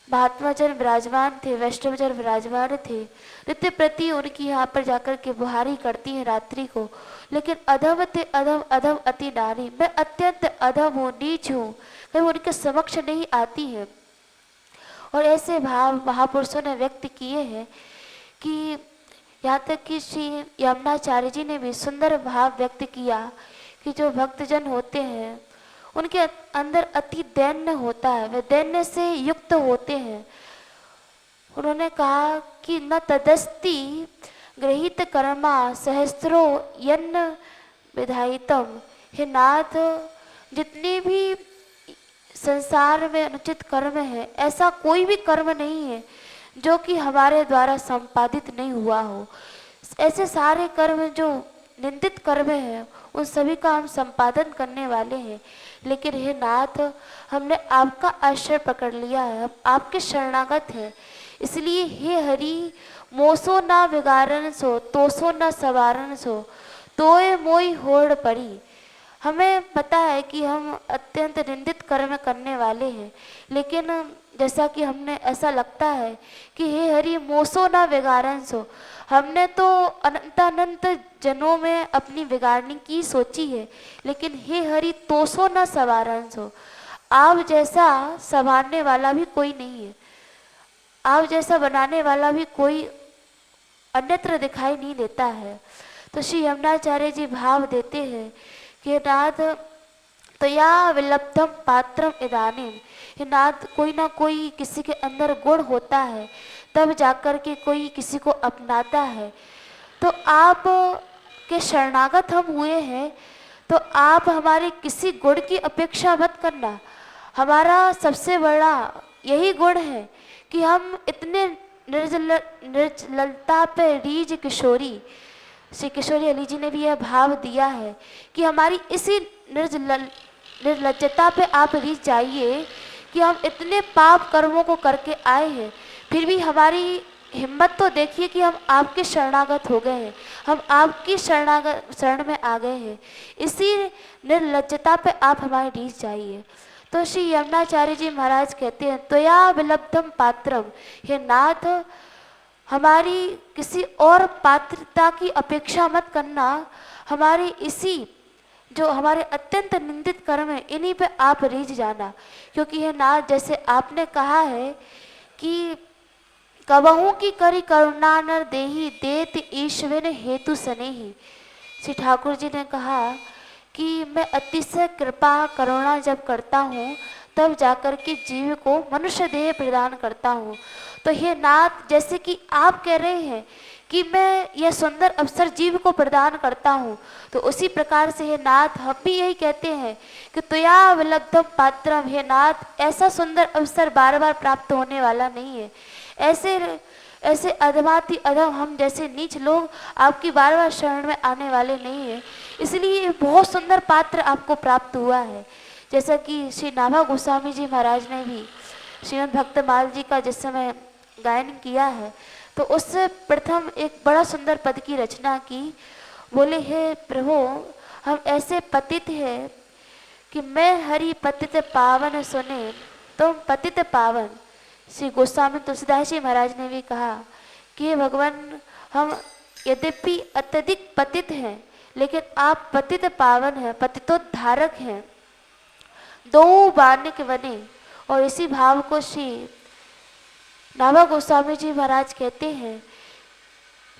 महात्मा जन विराजमान थे, वैष्णव जन विराजमान थे, नित्य प्रति उनकी यहाँ पर जाकर के बुहारी करती हैं रात्रि को। लेकिन अधम ते अधम अधम अति नारी, मैं अत्यंत अधम हूँ, नीच हूँ, कहीं उनके समक्ष नहीं आती है। और ऐसे भाव महापुरुषों ने व्यक्त किए हैं कि यहाँ तक कि श्री यमुनाचार्य जी ने भी सुंदर भाव व्यक्त किया कि जो भक्तजन होते हैं उनके अंदर अति दैन्य होता है, वे दैन्य से युक्त होते हैं। उन्होंने कहा कि न तदस्ति गृहीत कर्मा सहस्त्रो यन्न विधायितम। हे नाथ, जितने भी संसार में अनुचित कर्म है, ऐसा कोई भी कर्म नहीं है जो कि हमारे द्वारा संपादित नहीं हुआ हो। ऐसे सारे कर्म जो निंदित कर्म है उन सभी का हम संपादन करने वाले हैं। लेकिन हे नाथ, हमने आपका आश्रय पकड़ लिया है, हम आपके शरणागत हैं, इसलिए हे हरि मोसो ना विगारन सो तोसो ना सवारन सो तोय मोई होड़ पड़ी। हमें पता है कि हम अत्यंत निंदित कर्म करने वाले हैं, लेकिन जैसा कि हमने ऐसा लगता है कि हे हरि मोसो ना विगारन सो, हमने तो अनंतानंत जनों में अपनी बिगाड़ने की सोची है, लेकिन हे हरि तोसो ना सवारन सो, आप जैसा संवारने वाला भी कोई नहीं है, आप जैसा बनाने वाला भी कोई अन्यत्र दिखाई नहीं देता है। तो श्री यमुनाचार्य जी भाव देते हैं कि नाथ तया विलब्धम पात्रम इदानीम। हे नाथ, कोई ना कोई किसी के अंदर गुण होता है, तब जाकर के कोई किसी को अपनाता है। तो आप के शरणागत हम हुए हैं, तो आप हमारे किसी गुण की अपेक्षा मत करना। हमारा सबसे बड़ा यही गुण है कि हम इतने निर्जलता पे रीज किशोरी, श्री किशोरी अली जी ने भी यह भाव दिया है कि हमारी इसी निर्लज्जता पे आप रीझ जाइए कि हम इतने पाप कर्मों को करके आए हैं, फिर भी हमारी हिम्मत तो देखिए कि हम आपके शरणागत हो गए हैं, हम आपकी शरण में आ गए हैं। इसी निर्लज्जता पे आप हमारी रीझ जाइए। तो श्री यमुनाचार्य जी महाराज कहते हैं त्वया विलब्धम पात्रम। हे नाथ, हमारी किसी और पात्रता की अपेक्षा मत करना, हमारे इसी जो हमारे अत्यंत निंदित कर्म है इन्हीं पे आप रीझ जाना। क्योंकि हे नाथ, जैसे आपने कहा है कि कबहू की करी करुणा नर देही देत ईश्वर हेतु सनेही। श्री ठाकुर जी ने कहा कि मैं अतिशय कृपा करुणा जब करता हूँ तब जाकर के जीव को मनुष्य देह प्रदान करता हूँ। तो हे नाथ, जैसे कि आप कह रहे हैं कि मैं यह सुंदर अवसर जीव को प्रदान करता हूँ, तो उसी प्रकार से हे नाथ, हम भी यही कहते हैं कि त्वया विलब्धम पात्रम। हे नाथ, ऐसा सुंदर अवसर बार बार प्राप्त होने वाला नहीं है। ऐसे अधमाति अधम हम जैसे नीच लोग आपकी बार बार शरण में आने वाले नहीं है, इसलिए बहुत सुंदर पात्र आपको प्राप्त हुआ है। जैसा कि श्री नाभा गोस्वामी जी महाराज ने भी श्रीमद् भक्तमाल जी का जिस समय गायन किया है, तो उससे प्रथम एक बड़ा सुंदर पद की रचना की। बोले, हे प्रभु, हम ऐसे पतित हैं कि मैं हरि पतित पावन सुने तुम पतित पावन। श्री गोस्वामी तुलसीदास जी महाराज ने भी कहा कि हे भगवान, हम यद्यपि अत्यधिक पतित हैं, लेकिन आप पतित पावन हैं, पतितोद्धारक हैं, दो बानिक बने। और इसी भाव को श्री नाभा गोस्वामी जी महाराज कहते हैं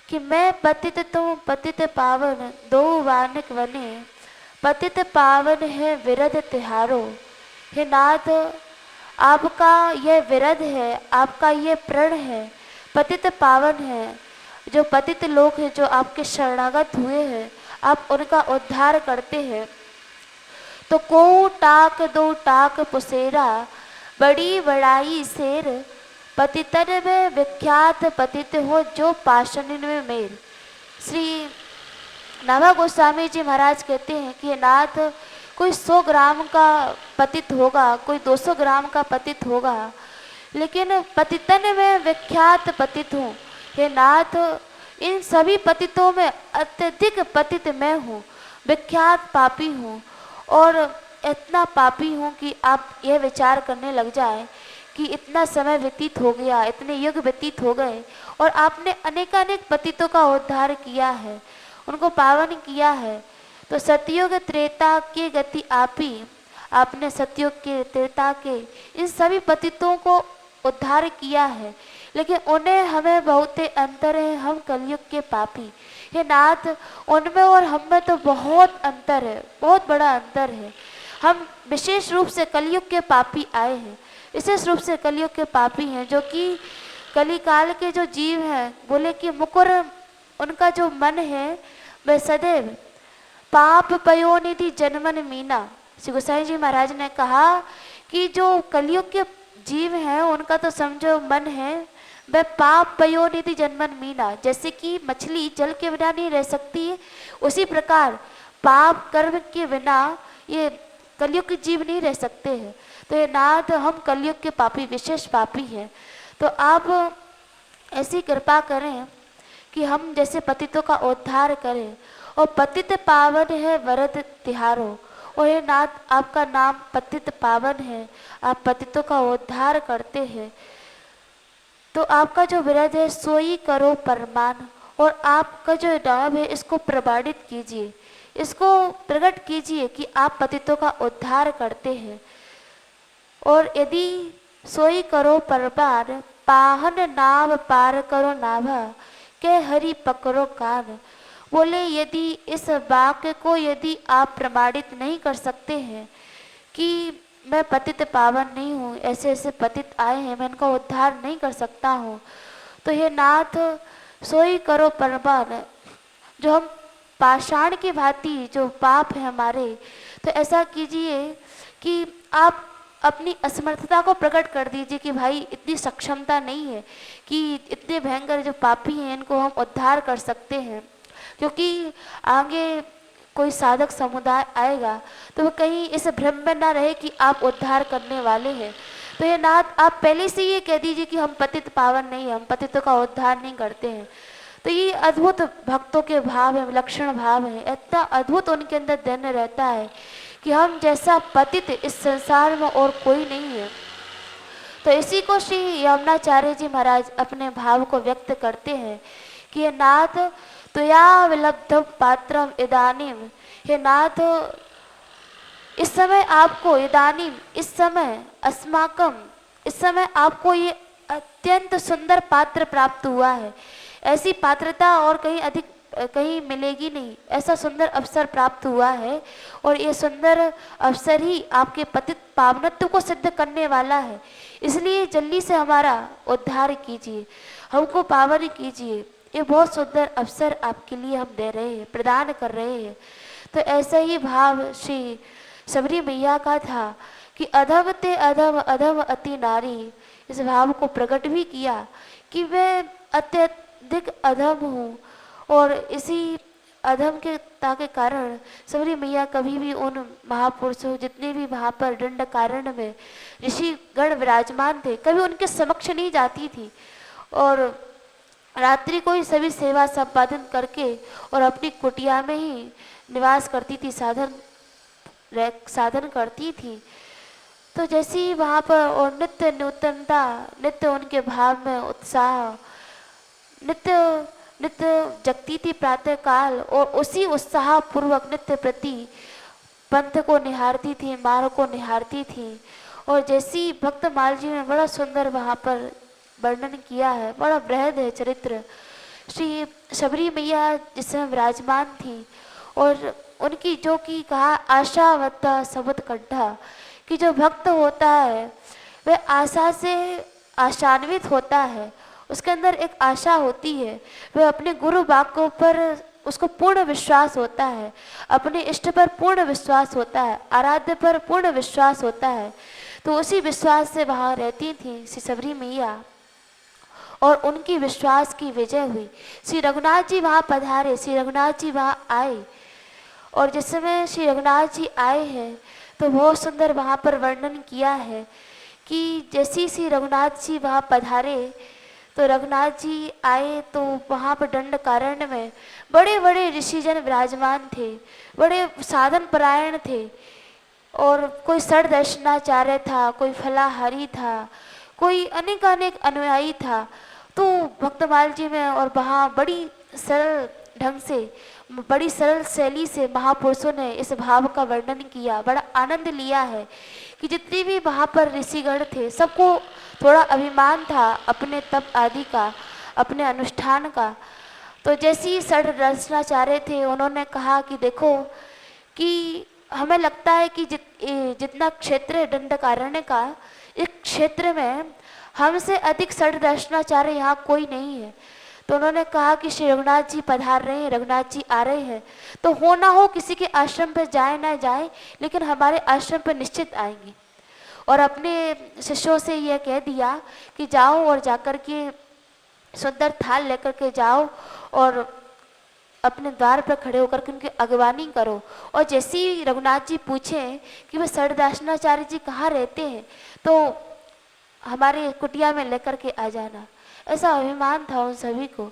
कि मैं पतित तुम पतित पावन दो बानिक बने, पतित पावन है विरध तिहारो। हे नाथ, आपका यह विरध है, आपका यह प्रण है, पतित पावन है। जो पतित लोग हैं, जो आपके शरणागत हुए हैं, आप उनका उद्धार करते हैं। तो को टाक दो टाक पुसेरा, बड़ी बड़ाई शेर, पतितन में विख्यात पतित हो जो पाषाणिन में मेर। श्री नाभा गोस्वामी जी महाराज कहते हैं कि हे नाथ, कोई 100 ग्राम का पतित होगा, कोई 200 ग्राम का पतित होगा, लेकिन पतितन में विख्यात पतित हूँ। हे नाथ, इन सभी पतितों में अत्यधिक पतित मैं हूँ, विख्यात पापी हूँ। और इतना पापी हूँ कि आप यह विचार करने लग जाए कि इतना समय व्यतीत हो गया, इतने युग व्यतीत हो गए और आपने अनेकानेक पतितों का उद्धार किया है, उनको पावन किया है। तो सतयुग त्रेता के गति आपी, आपने सतयुग के त्रेता के इन सभी पतितों को उद्धार किया है, लेकिन उन्हें हमें बहुत अंतर है, हम कलयुग के पापी। हे नाथ, उनमें और हम में तो बहुत अंतर है, बहुत बड़ा अंतर है। हम विशेष रूप से कलयुग के पापी आए हैं, विशेष रूप से कलयुग के पापी हैं, जो कि कलिकाल के जो जीव हैं, बोले कि मुकुर उनका जो मन है वह सदैव पाप पयोनिधि जन्मन मीना। श्री गोसाई जी महाराज ने कहा कि जो कलयुग के जीव हैं उनका तो समझो मन है वह पाप पयोनिधि जन्मन मीना। जैसे कि मछली जल के बिना नहीं रह सकती है, उसी प्रकार पाप कर्म के बिना ये कलयुग के जीव नहीं रह सकते हैं। तो ये नाथ, हम कलयुग के पापी, विशेष पापी हैं। तो आप ऐसी कृपा करें कि हम जैसे पतितों का उद्धार करें। और पतित पावन है वरद तिहारो, और हे नाथ, आपका नाम पतित पावन है, आप पतितों का उद्धार करते हैं। तो आपका जो विरद है सोई करो परमान, और आपका जो नाम है इसको प्रमाणित कीजिए, इसको प्रकट कीजिए कि आप पतितों का उद्धार करते हैं। और यदि सोई करो परमान, पाहन नाव पार करो नाभा, के हरि पकड़ो कान। बोले यदि इस वाक्य को यदि आप प्रमाणित नहीं कर सकते हैं कि मैं पतित पावन नहीं हूँ, ऐसे ऐसे पतित आए हैं, मैं इनका उद्धार नहीं कर सकता हूँ, तो हे नाथ, सोई करो परमान। जो हम पाषाण की भांति जो पाप है हमारे, तो ऐसा कीजिए कि आप अपनी असमर्थता को प्रकट कर दीजिए कि भाई इतनी सक्षमता नहीं है कि इतने भयंकर जो पापी हैं इनको हम उद्धार कर सकते हैं। क्योंकि आगे कोई साधक समुदाय आएगा तो वह कहीं इस भ्रम में ना रहे कि आप उद्धार करने वाले हैं। तो ये नाथ, आप पहले से ये कह दीजिए कि हम पतित पावन नहीं, हम पतितों का उद्धार नहीं करते हैं। तो ये अद्भुत भक्तों के भाव है, विलक्षण भाव है, इतना अद्भुत उनके अंदर दैन्य रहता है कि हम जैसा पतित इस संसार में और कोई नहीं है। तो इसी को श्री यमुनाचार्य जी महाराज अपने भाव को व्यक्त करते हैं कि हे नाथ, तुया विलब्धम पात्रम इदानीम। हे नाथ, इस समय आपको इदानीम, इस समय अस्माकम, इस समय आपको ये अत्यंत सुंदर पात्र प्राप्त हुआ है। ऐसी पात्रता और कहीं मिलेगी नहीं, ऐसा सुंदर अवसर प्राप्त हुआ है। और ये सुंदर अवसर ही आपके पतित पावनत्व को सिद्ध करने वाला है। इसलिए जल्दी से हमारा उद्धार कीजिए, हमको पावन कीजिए। ये बहुत सुंदर अवसर आपके लिए हम दे रहे हैं, प्रदान कर रहे हैं। तो ऐसा ही भाव श्री सबरी मैया का था कि अधम ते अधम, अधम अति नारी। इस भाव को प्रकट भी किया कि मैं अत्यधिक अधम हूँ, और इसी अधमता के कारण सबरी मैया कभी भी उन महापुरुषों, जितने भी वहाँ पर दंड कारण में ऋषि गण विराजमान थे, कभी उनके समक्ष नहीं जाती थी। और रात्रि को ही सभी सेवा संपादन करके और अपनी कुटिया में ही निवास करती थी, साधन करती थी। तो जैसे ही वहाँ पर और नित्य नूतनता, नित्य उनके भाव में उत्साह, नित्य जगती थी प्रातः काल, और उसी उत्साह पूर्वक नित्य प्रति पंथ को निहारती थी, मार्ग को निहारती थी। और जैसी भक्त माल जी ने बड़ा सुंदर वहाँ पर वर्णन किया है, बड़ा बृहद है चरित्र। श्री सबरी मैया जिसमें विराजमान थी, और उनकी जो कि कहा आशावत्ता सबद कंठा, कि जो भक्त होता है वह आशा से आशान्वित होता है, उसके अंदर एक आशा होती है, वह अपने गुरु वाक्यों पर उसको पूर्ण विश्वास होता है, अपने इष्ट पर पूर्ण विश्वास होता है, आराध्य पर पूर्ण विश्वास होता है। तो उसी विश्वास से वहाँ रहती थी श्री सबरी मैया और उनकी विश्वास की विजय हुई। श्री रघुनाथ जी वहाँ पधारे, श्री रघुनाथ जी वहाँ आए और जिस समय श्री रघुनाथ जी आए हैं तो बहुत सुंदर वहाँ पर वर्णन किया है कि जैसे श्री रघुनाथ जी वहाँ पधारे तो रघुनाथ जी आए तो वहाँ पर दंडकारण्य में बड़े बड़े ऋषिजन विराजमान थे, बड़े साधन परायण थे और कोई षड दर्शनाचार्य था, कोई फलाहारी था, कोई अनेकानेक अनुयायी था। तो भक्तमाल जी में और वहाँ बड़ी सरल ढंग से, बड़ी सरल शैली से महापुरुषों ने इस भाव का वर्णन किया, बड़ा आनंद लिया है कि जितने भी वहाँ पर ऋषिगण थे सबको थोड़ा अभिमान था अपने तप आदि का, अपने अनुष्ठान का। तो जैसे ही षड दर्शनाचार्य थे उन्होंने कहा कि देखो कि हमें लगता है कि जितना क्षेत्र है दंडकारण्य का, इस क्षेत्र में हमसे अधिक षड दर्शनाचार्य यहाँ कोई नहीं है। तो उन्होंने कहा कि श्री रघुनाथ जी पधार रहे हैं, रघुनाथ जी आ रहे हैं, तो हो ना हो किसी के आश्रम पर जाए ना जाए लेकिन हमारे आश्रम पर निश्चित आएंगे। और अपने शिष्यों से यह कह दिया कि जाओ और जाकर के सुंदर थाल लेकर के जाओ और अपने द्वार पर खड़े होकर के उनकी अगवानी करो। और जैसे ही रघुनाथ जी पूछे कि वे षड दर्शनाचार्य जी कहाँ रहते हैं तो हमारे कुटिया में लेकर के आ जाना, ऐसा अभिमान था उन सभी को।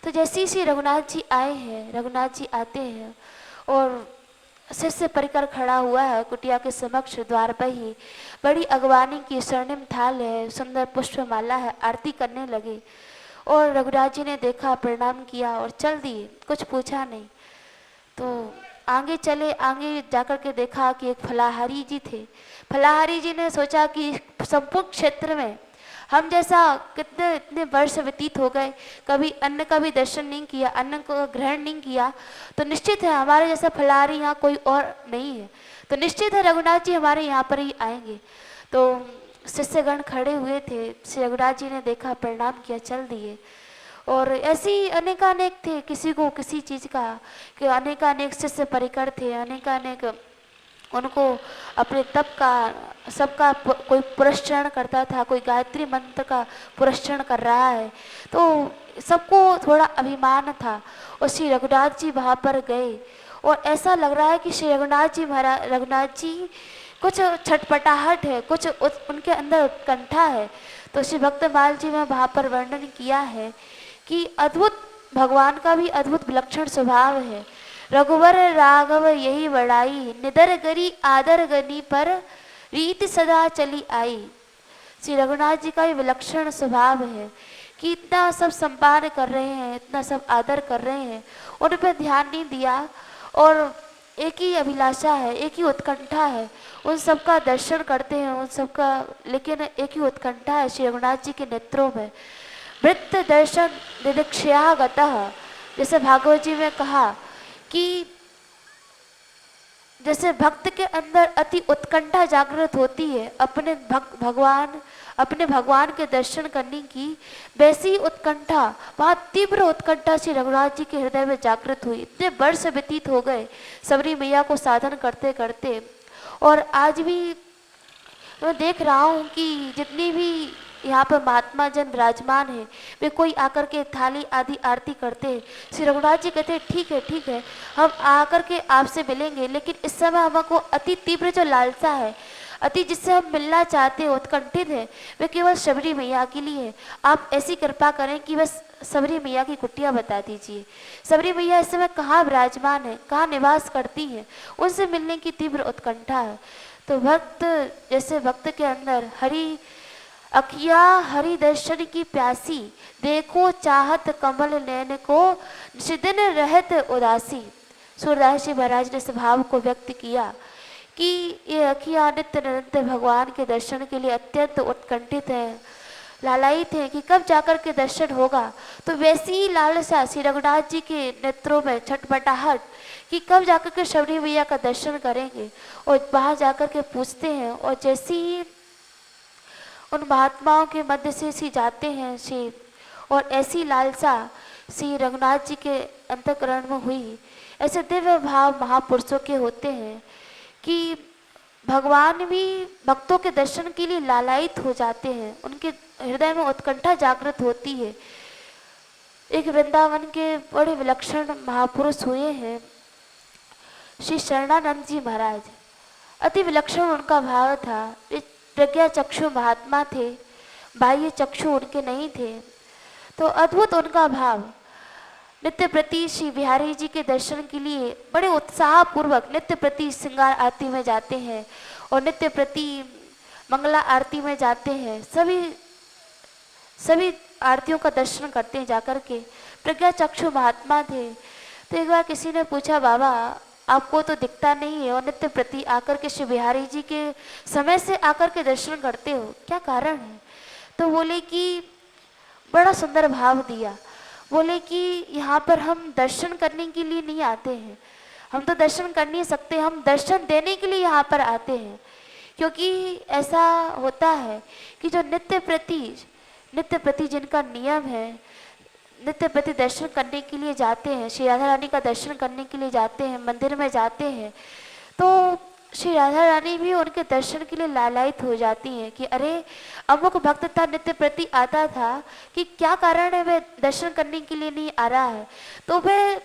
तो जैसे ही श्री रघुनाथ जी आए हैं, रघुनाथ जी आते हैं और शिष्य परिकर खड़ा हुआ है कुटिया के समक्ष द्वार पर ही, बड़ी अगवानी की स्वर्णिम थाल है, सुंदर पुष्पमाला है, आरती करने लगे। और रघुनाथ जी ने देखा, प्रणाम किया और चल दिए, कुछ पूछा नहीं। तो आगे चले, आगे जाकर के देखा कि एक फलाहारी जी थे। फलाहारी जी ने सोचा कि संपूर्ण क्षेत्र में हम जैसा कितने इतने वर्ष व्यतीत हो गए, कभी अन्न का भी दर्शन नहीं किया, अन्न को ग्रहण नहीं किया, तो निश्चित है हमारे जैसा फलाहारी यहाँ कोई और नहीं है, तो निश्चित है रघुनाथ जी हमारे यहाँ पर ही आएंगे। तो शिष्यगण खड़े हुए थे, श्री रघुनाथ जी ने देखा, प्रणाम किया, चल दिए। और ऐसे ही अनेकानेक थे, किसी को किसी चीज़ का, कि अनेकानेक शिष्य परिकर थे, अनेकानेक उनको अपने तप का सबका कोई पुरस्चरण करता था, कोई गायत्री मंत्र का पुरस्चरण कर रहा है, तो सबको थोड़ा अभिमान था। और श्री रघुनाथ जी वहाँ पर गए और ऐसा लग रहा है कि श्री रघुनाथ जी महाराज रघुनाथ जी कुछ छटपटाहट है, कुछ उनके अंदर उत्कंठा है। तो श्री भक्तमाल जी ने वहाँ पर वर्णन किया है कि अद्भुत भगवान का भी अद्भुत विलक्षण स्वभाव है। रघुवर राघव यही बड़ाई, निदर गरी आदर गनी पर रीत सदा चली आई। श्री रघुनाथ जी का ये विलक्षण स्वभाव है कि इतना सब सम्मान कर रहे हैं, इतना सब आदर कर रहे हैं, उन पर ध्यान नहीं दिया और एक ही अभिलाषा है, एक ही उत्कंठा है, उन सबका दर्शन करते हैं, उन सबका, लेकिन एक ही उत्कंठा है श्री रघुनाथ जी के नेत्रों में। वृत्त दर्शन निरीक्षया गतः, जैसे भागवत जी में कहा कि जैसे भक्त के अंदर अति उत्कंठा जागृत होती है अपने अपने भगवान के दर्शन करने की, वैसी उत्कंठा, वहाँ तीव्र उत्कंठा श्री रघुनाथ जी के हृदय में जागृत हुई। इतने वर्ष व्यतीत हो गए सबरी मैया को साधन करते करते, और आज भी मैं देख रहा हूँ कि जितनी भी यहाँ पर महात्मा जन विराजमान है, वे कोई आकर के थाली आदि आरती करते हैं। श्री रघुनाथ जी कहते हैं ठीक है, हम आकर के आपसे मिलेंगे, लेकिन इस समय हमको अति तीव्र जो लालसा है, अति जिससे हम मिलना चाहते हैं, उत्कंठित है, वे केवल सबरी मैया के लिए है। आप ऐसी कृपा करें कि बस सबरी मैया की कुटिया बता दीजिए। सबरी मैया इस समय कहाँ विराजमान है, कहाँ निवास करती है, उनसे मिलने की तीव्र उत्कंठा है। तो भक्त, जैसे भक्त के अंदर हरि अखिया हरि दर्शन की प्यासी, देखो चाहत कमल नैन को, निशिदिन रहत उदासी। सूरदास जी महाराज ने इस भाव को व्यक्त किया कि ये अखिया नित्य निरंतर भगवान के दर्शन के लिए अत्यंत उत्कंठित है, लालायित है कि कब जाकर के दर्शन होगा। तो वैसी ही लालसा श्री रघुनाथ जी के नेत्रों में छटपटाहट कि कब जाकर के सबरी मैया का दर्शन करेंगे, और वहाँ जाकर के पूछते हैं। और जैसे ही उन महात्माओं के मध्य से श्री जाते हैं श्री, और ऐसी लालसा श्री रघुनाथ जी के अंतःकरण में हुई। ऐसे दिव्य भाव महापुरुषों के होते हैं कि भगवान भी भक्तों के दर्शन के लिए लालायित हो जाते हैं, उनके हृदय में उत्कंठा जागृत होती है। एक वृंदावन के बड़े विलक्षण महापुरुष हुए हैं श्री शरणानंद जी महाराज। अति विलक्षण उनका भाव था। वे प्रज्ञा चक्षु महात्मा थे, बाह्य चक्षु उनके नहीं थे। तो अद्भुत उनका भाव। नित्य प्रति श्री बिहारी जी के दर्शन के लिए बड़े उत्साह पूर्वक नित्य प्रति श्रृंगार आरती में जाते हैं और नित्य प्रति मंगला आरती में जाते हैं। सभी आरतियों का दर्शन करते हैं जाकर के। प्रज्ञा चक्षु महात्मा थे। तो एक बार किसी ने पूछा, बाबा आपको तो दिखता नहीं है और नित्य प्रति आकर के श्री बिहारी जी के समय से आकर के दर्शन करते हो, क्या कारण है? तो बोले कि बड़ा सुंदर भाव दिया। बोले कि यहाँ पर हम दर्शन करने के लिए नहीं आते हैं, हम तो दर्शन कर नहीं सकते, हम दर्शन देने के लिए यहाँ पर आते हैं। क्योंकि ऐसा होता है कि जो नित्य प्रति जिनका नियम है, नित्य प्रति दर्शन करने के लिए जाते हैं, श्री राधा रानी का दर्शन करने के लिए जाते हैं, मंदिर में जाते हैं, तो श्री राधा रानी भी उनके दर्शन के लिए लालायित हो जाती हैं कि अरे अमुक भक्त था, नित्य प्रति आता था, कि क्या कारण है वह दर्शन करने के लिए नहीं आ रहा है। तो वह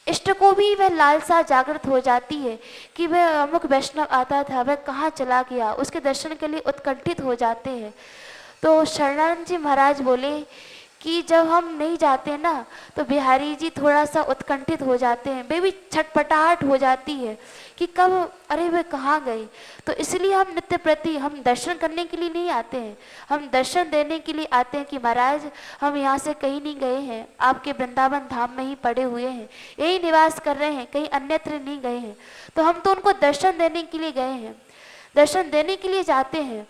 इष्ट को भी वह लालसा जागृत हो जाती है कि वह अमुक वैष्णव आता था, वह कहाँ चला गया, उसके दर्शन के लिए उत्कंठित हो जाते हैं। तो शरणानंद जी महाराज बोले कि जब हम नहीं जाते ना तो बिहारी जी थोड़ा सा उत्कंठित हो जाते हैं, वे भी छटपटाहट हो जाती है कि कब अरे वे कहाँ गए। तो इसलिए हम नित्य प्रति हम दर्शन करने के लिए नहीं आते हैं, हम दर्शन देने के लिए आते हैं कि महाराज हम यहाँ से कहीं नहीं गए हैं, आपके वृंदावन धाम में ही पड़े हुए हैं, यही निवास कर रहे हैं, कहीं अन्यत्र नहीं गए हैं। तो हम तो उनको दर्शन देने के लिए गए हैं, दर्शन देने के लिए जाते हैं।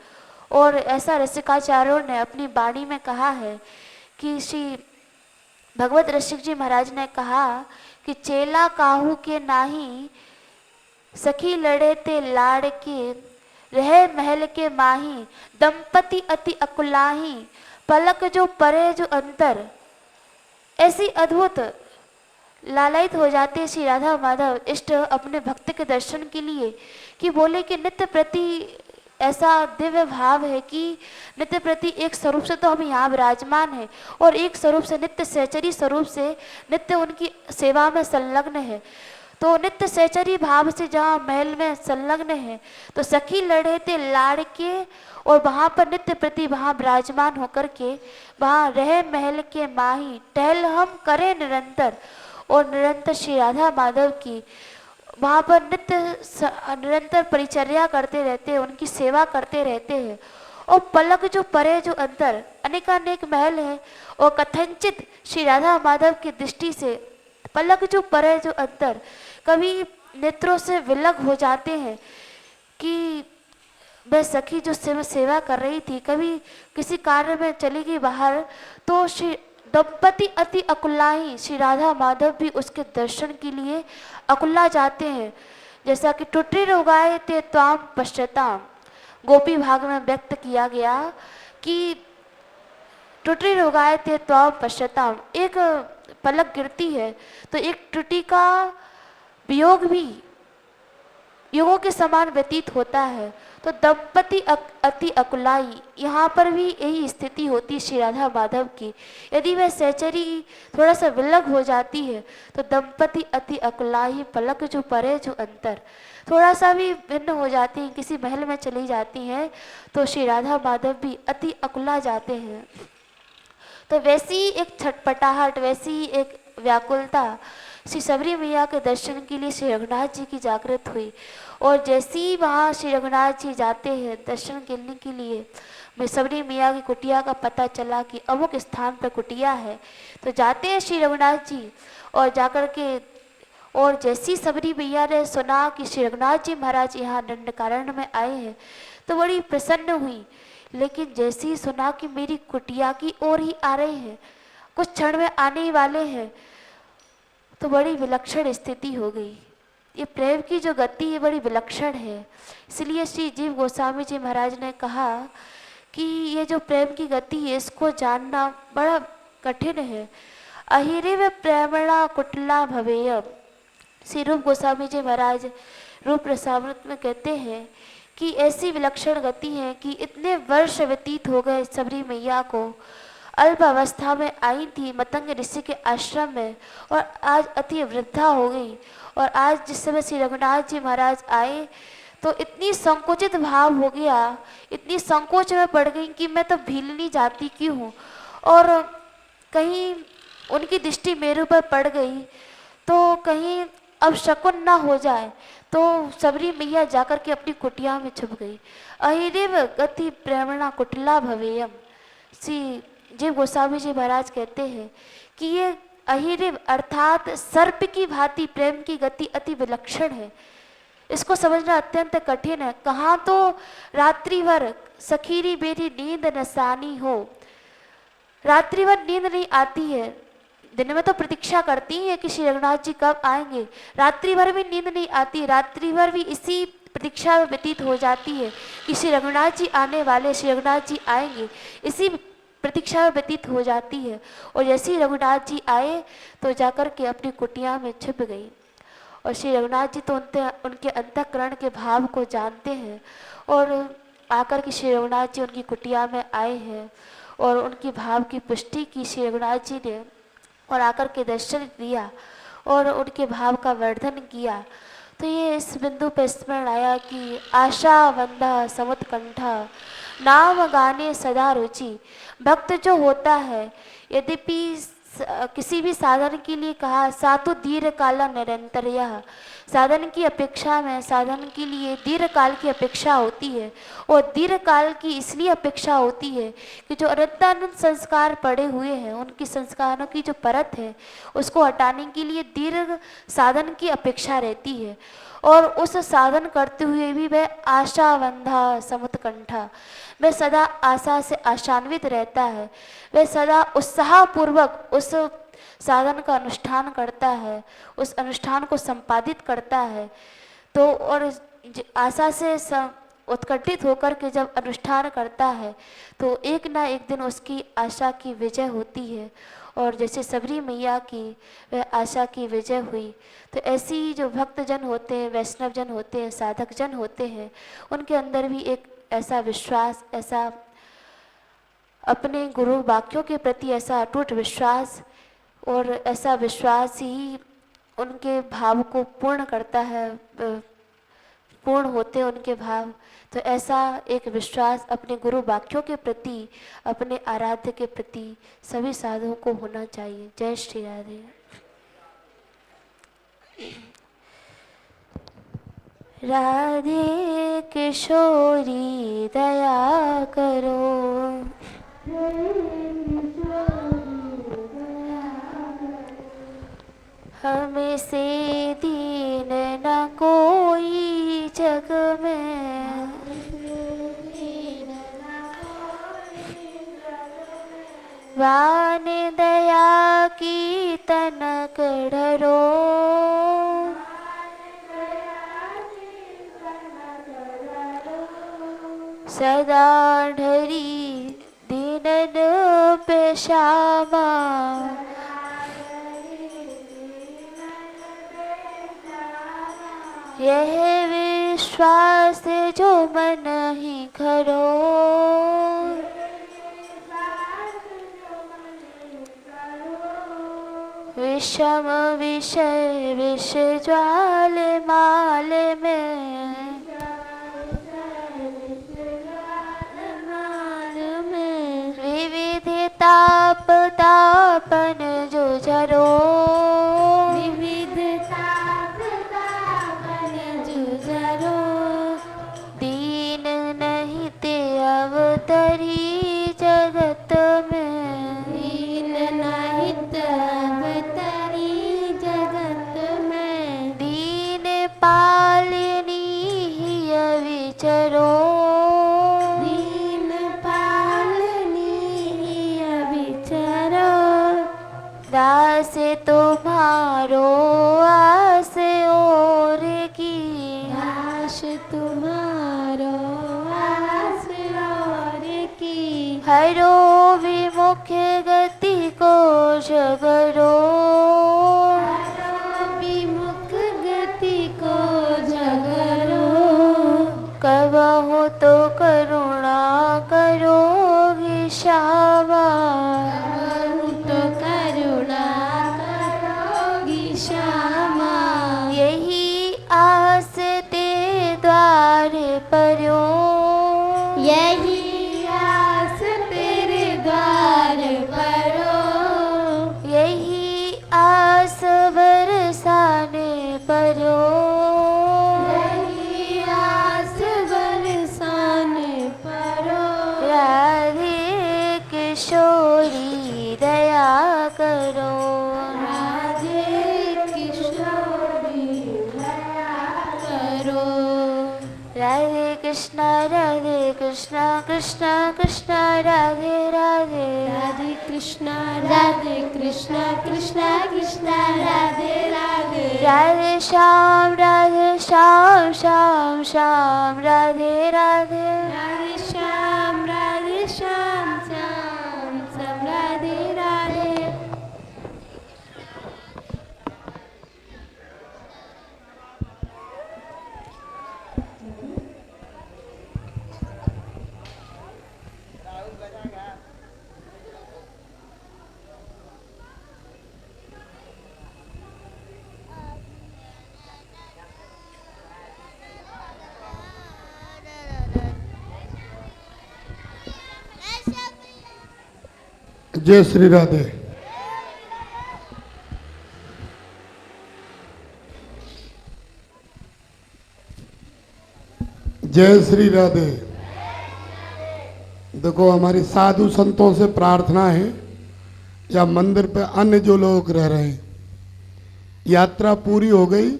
और ऐसा रसिकाचार्यों ने अपनी वाणी में कहा है कि श्री भगवत रसिक जी महाराज ने कहा कि चेला काहू के नाही, सखी लड़े ते लाड़ के, रहे महल के माही, दंपति अति अकुलाही, पलक जो परे जो अंतर। ऐसी अद्भुत लालायित हो जाते श्री राधा माधव इष्ट अपने भक्त के दर्शन के लिए कि बोले कि नित्य प्रति ऐसा दिव्य भाव है कि नित्य प्रति एक स्वरूप से तो हम यहाँ विराजमान हैं और एक स्वरूप से नित्य सहचरी स्वरूप से नित्य उनकी सेवा में संलग्न है। तो नित्य सहचरी भाव से जहाँ महल में संलग्न है तो सखी लड़े थे लाड़ के, और वहाँ पर नित्य प्रति वहाँ विराजमान होकर के वहाँ रहे महल के माही, टहल हम करें निरंतर, और निरंतर श्री राधा माधव की वहाँ पर निरंतर परिचर्या करते रहते हैं, उनकी सेवा करते रहते हैं। और पलक जो परे जो अंतर, अनेकानेक महल है और कथनचित श्री राधा माधव की दृष्टि से पलक जो परे जो अंतर, कभी नेत्रों से विलग हो जाते हैं कि वह सखी जो सेवा कर रही थी कभी किसी कार्य में चली गई बाहर, तो श्री दंपति अति अकुलाही, श्री राधा माधव भी उसके दर्शन के लिए अकुला जाते हैं। जैसा कि टुटरी रोगाए ते त्वाम पश्चाताम, गोपी भाग में व्यक्त किया गया कि टुटरी रोगाए ते त्वाम पश्चाताम, एक पलक गिरती है तो एक टुटी का वियोग भी युगों के समान व्यतीत होता है। तो दंपति अति अकुलाई, यहाँ पर भी यही स्थिति होती है श्री राधा माधव की। यदि वह सहचरी थोड़ा सा विलग हो जाती है तो दंपति अति अकुलाई, पलक जो परे जो अंतर, थोड़ा सा भी भिन्न हो जाती हैं, किसी महल में चली जाती हैं तो श्री राधा माधव भी अति अकुला जाते हैं। तो वैसी एक छटपटाहट, वैसी एक व्याकुलता श्री सबरी मैया के दर्शन के लिए श्री रघुनाथ जी की जागृत हुई। और जैसे ही वहाँ श्री रघुनाथ जी जाते हैं दर्शन करने के लिए, मैं सबरी मैया की कुटिया का पता चला कि अमुक स्थान पर कुटिया है, तो जाते हैं श्री रघुनाथ जी और जाकर के, और जैसी सबरी मैया ने सुना कि श्री रघुनाथ जी महाराज यहाँ दंडकारण्य में आए हैं तो बड़ी प्रसन्न हुई। लेकिन जैसे ही सुना कि मेरी कुटिया की ओर ही आ रहे हैं, कुछ क्षण में आने ही वाले हैं, तो बड़ी विलक्षण स्थिति हो गई। ये प्रेम की जो गति है बड़ी विलक्षण है। इसलिए श्री जीव गोस्वामी जी महाराज ने कहा कि ये जो प्रेम की गति है इसको जानना बड़ा कठिन है। अहिरिव प्रेमणा कुटला भवेय। श्री रूप गोस्वामी जी महाराज रूप रसामृत में कहते हैं कि ऐसी विलक्षण गति है कि इतने वर्ष व्यतीत हो गए सबरी मैया को। अल्प अवस्था में आई थी मतंग ऋषि के आश्रम में और आज अति वृद्धा हो गई। और आज जिस समय श्री रघुनाथ जी महाराज आए तो इतनी संकुचित भाव हो गया, इतनी संकोच में पड़ गई कि मैं तो भीलनी जाती की हूँ। और कहीं उनकी दृष्टि मेरे पर पड़ गई तो कहीं अब शकुन ना हो जाए, तो सबरी मैया जाकर के अपनी कुटिया में छुप गई। अहिरिव गति प्रेमणा कुटिला भवेयम। श्री जीव गोस्वामी जी महाराज कहते हैं कि ये अहिरिव अर्थात सर्प की भांति प्रेम की गति अति विलक्षण है। इसको समझना अत्यंत कठिन है। कहाँ तो रात्रि भर सखीरी बेरी नींद नसानी हो, रात्रि भर नींद नहीं आती है। दिन में तो प्रतीक्षा करती है कि श्री रघुनाथ जी कब आएंगे, रात्रि भर भी नींद नहीं आती, रात्रि भर भी इसी प्रतीक्षा में व्यतीत हो जाती है कि श्री रघुनाथ जी आने वाले, श्री रघुनाथ जी आएंगे, इसी प्रतीक्षा में व्यतीत हो जाती है। और जैसे ही रघुनाथ जी आए तो जाकर के अपनी कुटिया में छिप गई। और श्री रघुनाथ जी तो उनके अंतःकरण के भाव को जानते हैं और आकर के श्री रघुनाथ जी उनकी कुटिया में आए हैं और उनकी भाव की पुष्टि की श्री रघुनाथ जी ने और आकर के दर्शन दिया और उनके भाव का वर्धन किया। तो ये इस बिंदु पर स्मरण आया कि आशा वंदा समुत्कंठा नाम गाने सदा रुचि। भक्त जो होता है यद्यपि किसी भी साधन के लिए कहा सातु दीर्घ काला निरंतर, यह साधन की अपेक्षा में साधन के लिए दीर्घ काल की अपेक्षा होती है। और दीर्घ काल की इसलिए अपेक्षा होती है कि जो अनंतानंद संस्कार पड़े हुए हैं उनकी संस्कारों की जो परत है उसको हटाने के लिए दीर्घ साधन की अपेक्षा रहती है। और उस साधन करते हुए भी वह आशावंधा समुत्कंठा, वह सदा आशा से आशान्वित रहता है, वह सदा उत्साहपूर्वक उस साधन का अनुष्ठान करता है, उस अनुष्ठान को संपादित करता है। तो और आशा से उत्कंठित होकर के जब अनुष्ठान करता है तो एक ना एक दिन उसकी आशा की विजय होती है। और जैसे सबरी मैया की वह आशा की विजय हुई, तो ऐसी जो भक्तजन होते हैं, वैष्णव जन होते हैं, साधक जन होते हैं, उनके अंदर भी एक ऐसा विश्वास, ऐसा अपने गुरु वाक्यों के प्रति ऐसा अटूट विश्वास और ऐसा विश्वास ही उनके भाव को पूर्ण करता है, पूर्ण होते हैं उनके भाव। तो ऐसा एक विश्वास अपने गुरु वाक्यों के प्रति, अपने आराध्य के प्रति सभी साधुओं को होना चाहिए। जय श्री राधे। राधे किशोरी दया करो, हमें से दीन न कोई जग में, वान दया की तनक ढरो, सदा ढरी दीनन पे श्यामा, यह विश्वास जो मन ही खरो, विषम विषय विष ज्वाल माल में, विविध ताप तापन जो जरो, विविध ताप तापन जो जरो, दीन नहीं ते अवतरी जगत में, दीन नहीं ते अवतरी जगत में, दीन पालिनी ही विचरो, दास तुम्हारो आस और की, दास तुम्हारो आस और की, मुख्य गति को झगड़ो,
विमुख गति को झगड़ो,
कबहु तो करुणा करोगी श्यामा,
कबहु तो करुणा करोगी श्यामा,
यही आस ते द्वार पर्यो,
यही आस तेरे द्वार परो,
यही आस बरसाने पर्यो,
यही आस बरसाने परो,
राधे किशोरी दया करो,
राधे किशोरी दया करो,
राधे कृष्णा कृष्णा कृष्णा राधे राधे,
राधे कृष्णा कृष्णा कृष्णा राधे राधे,
राधे श्याम श्याम श्याम राधे राधे,
राधे श्याम श्याम श्याम राधे राधे।
जय श्री राधे। जय श्री राधे। देखो, हमारी साधु संतों से प्रार्थना है या मंदिर पे अन्य जो लोग रह रहे हैं, यात्रा पूरी हो गई।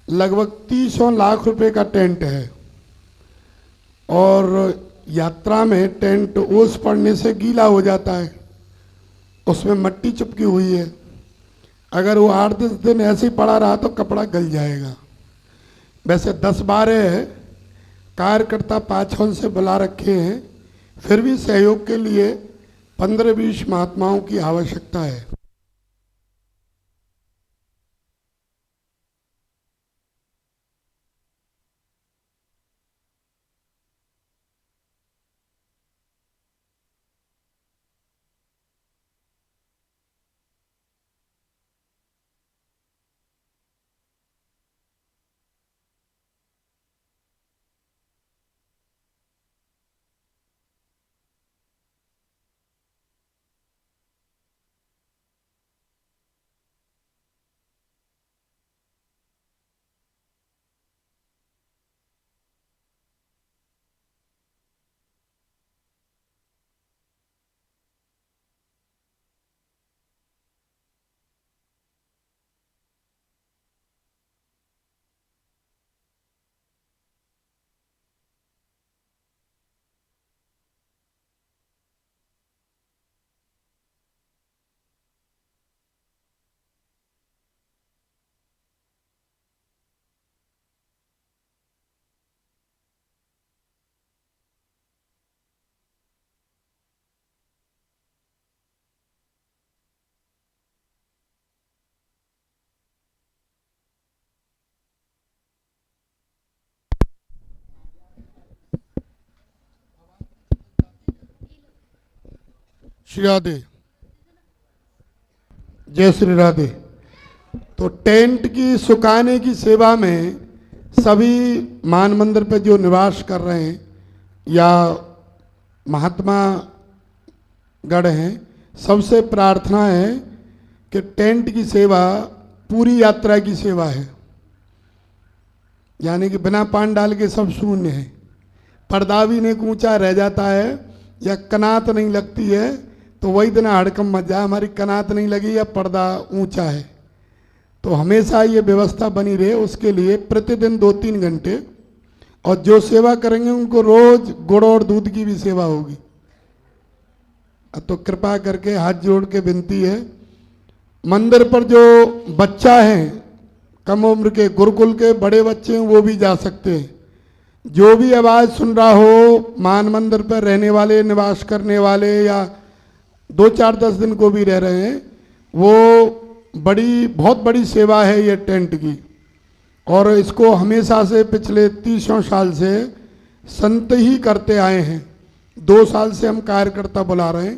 लगभग 300 लाख रुपए का टेंट है और यात्रा में टेंट ओस पड़ने से गीला हो जाता है, उसमें मट्टी चिपकी हुई है। अगर वो 8-10 दिन ऐसे ही पड़ा रहा तो कपड़ा गल जाएगा। वैसे 10-12 कार्यकर्ता पाछौन से बुला रखे हैं, फिर भी सहयोग के लिए 15-20 महात्माओं की आवश्यकता है। श्री राधे। जय श्री राधे। तो टेंट की सुखाने की सेवा में सभी मान मंदिर पे जो निवास कर रहे हैं या महात्मा गण हैं, सबसे प्रार्थना है कि टेंट की सेवा पूरी यात्रा की सेवा है, यानी कि बिना पान डाल के सब शून्य है। पर्दा भी नहीं ऊंचा रह जाता है या कनात नहीं लगती है तो वही दिन हड़कम मच जाए, हमारी कनात नहीं लगी या पर्दा ऊंचा है। तो हमेशा ये व्यवस्था बनी रहे, उसके लिए प्रतिदिन 2-3 घंटे, और जो सेवा करेंगे उनको रोज गुड़ और दूध की भी सेवा होगी। तो कृपा करके हाथ जोड़ के विनती है, मंदिर पर जो बच्चा है कम उम्र के, गुरुकुल के बड़े बच्चे हैं वो भी जा सकते हैं। जो भी आवाज़ सुन रहा हो, मान मंदिर पर रहने वाले, निवास करने वाले या 2-4-10 दिन को भी रह रहे हैं, वो बहुत बड़ी सेवा है ये टेंट की। और इसको हमेशा से पिछले 30 साल से संत ही करते आए हैं। 2 साल से हम कार्यकर्ता बुला रहे हैं,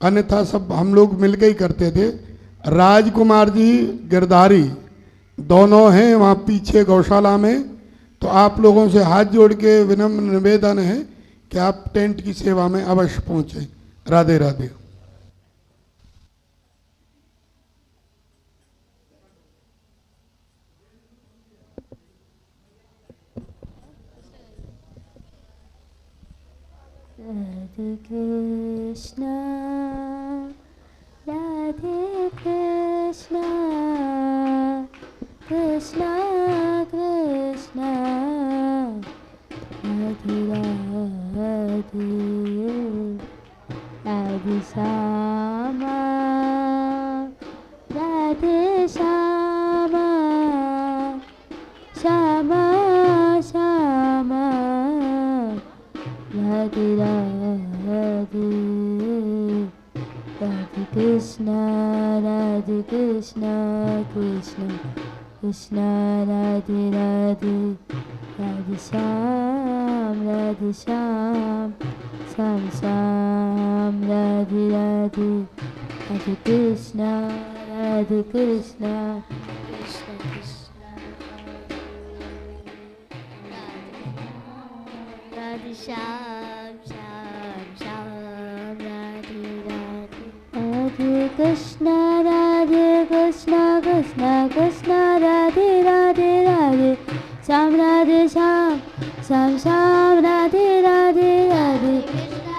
अन्यथा सब हम लोग मिलकर ही करते थे। राजकुमार जी गिरधारी दोनों हैं वहाँ पीछे गौशाला में। तो आप लोगों से हाथ जोड़ के विनम्र निवेदन है कि आप टेंट की सेवा में अवश्य पहुँचें। Radhe Radhe.
Radhe Krishna, Radhe Krishna, Krishna Krishna, Radhe Radhe, Radhe Shama, Radhe Shama, Shama Shama, Radhe Radhe, Radhe Krishna, Radhe Krishna, Krishna Krishna, Radhe Radhe, Radhe Sham, Radhe Sham, Sham Sham, Radhe Radhe, Radhe Krishna, Radhe Krishna, Krishna Krishna, Radhe Sham Sham Sham, Radhe Radhe, Radhe Krishna, Radhe Krishna, Krishna Krishna, Radhe Radhe, Radhe Sham, Radhe Sham, Sham Sham, Radhe Radhe, Radhe Krishna,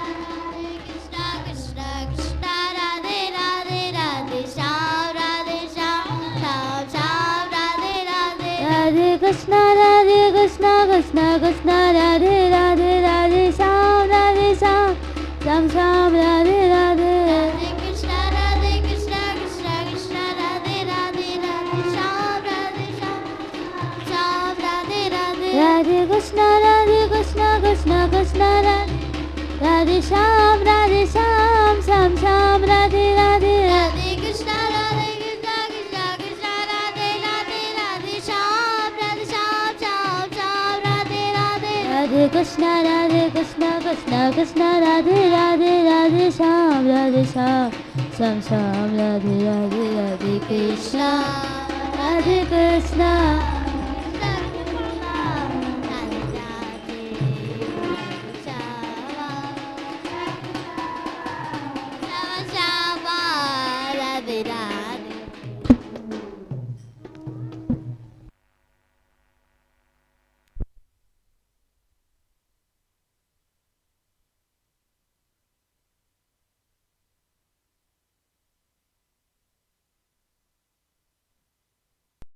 Krishna Krishna, Radhe Radhe, Radhe Sham, Radhe Sham, Sham Sham, Radhe Radhe, Radhe Krishna, Radhe Krishna, Krishna Krishna, Radhe Radhe, Radhe Sham, Radhe Sham, Sham Sham, Radhe Radhe, Radhe Krishna, Radhe Krishna, Krishna Krishna, Radhe Radhe, Radhe Sham, Radhe Sham, Sham Radhe Radhe, Radhe Krishna, Radhe Krishna, Krishna Krishna, Radhe Sham, Radhe Sham, Sham Sham, Radhe Radhe, Radhe Krishna, Radhe Krishna, Krishna Krishna, Radhe Radhe, Radhe Sham, Radhe Sham, Sham Sham, Radhe Radhe, Radhe Krishna, Radhe Krishna, Krishna Krishna, Radhe Radhe, Radhe Sham, Radhe Sham, Sham Sham, Radhe Radhe, Radhe Krishna, Radhe Krishna.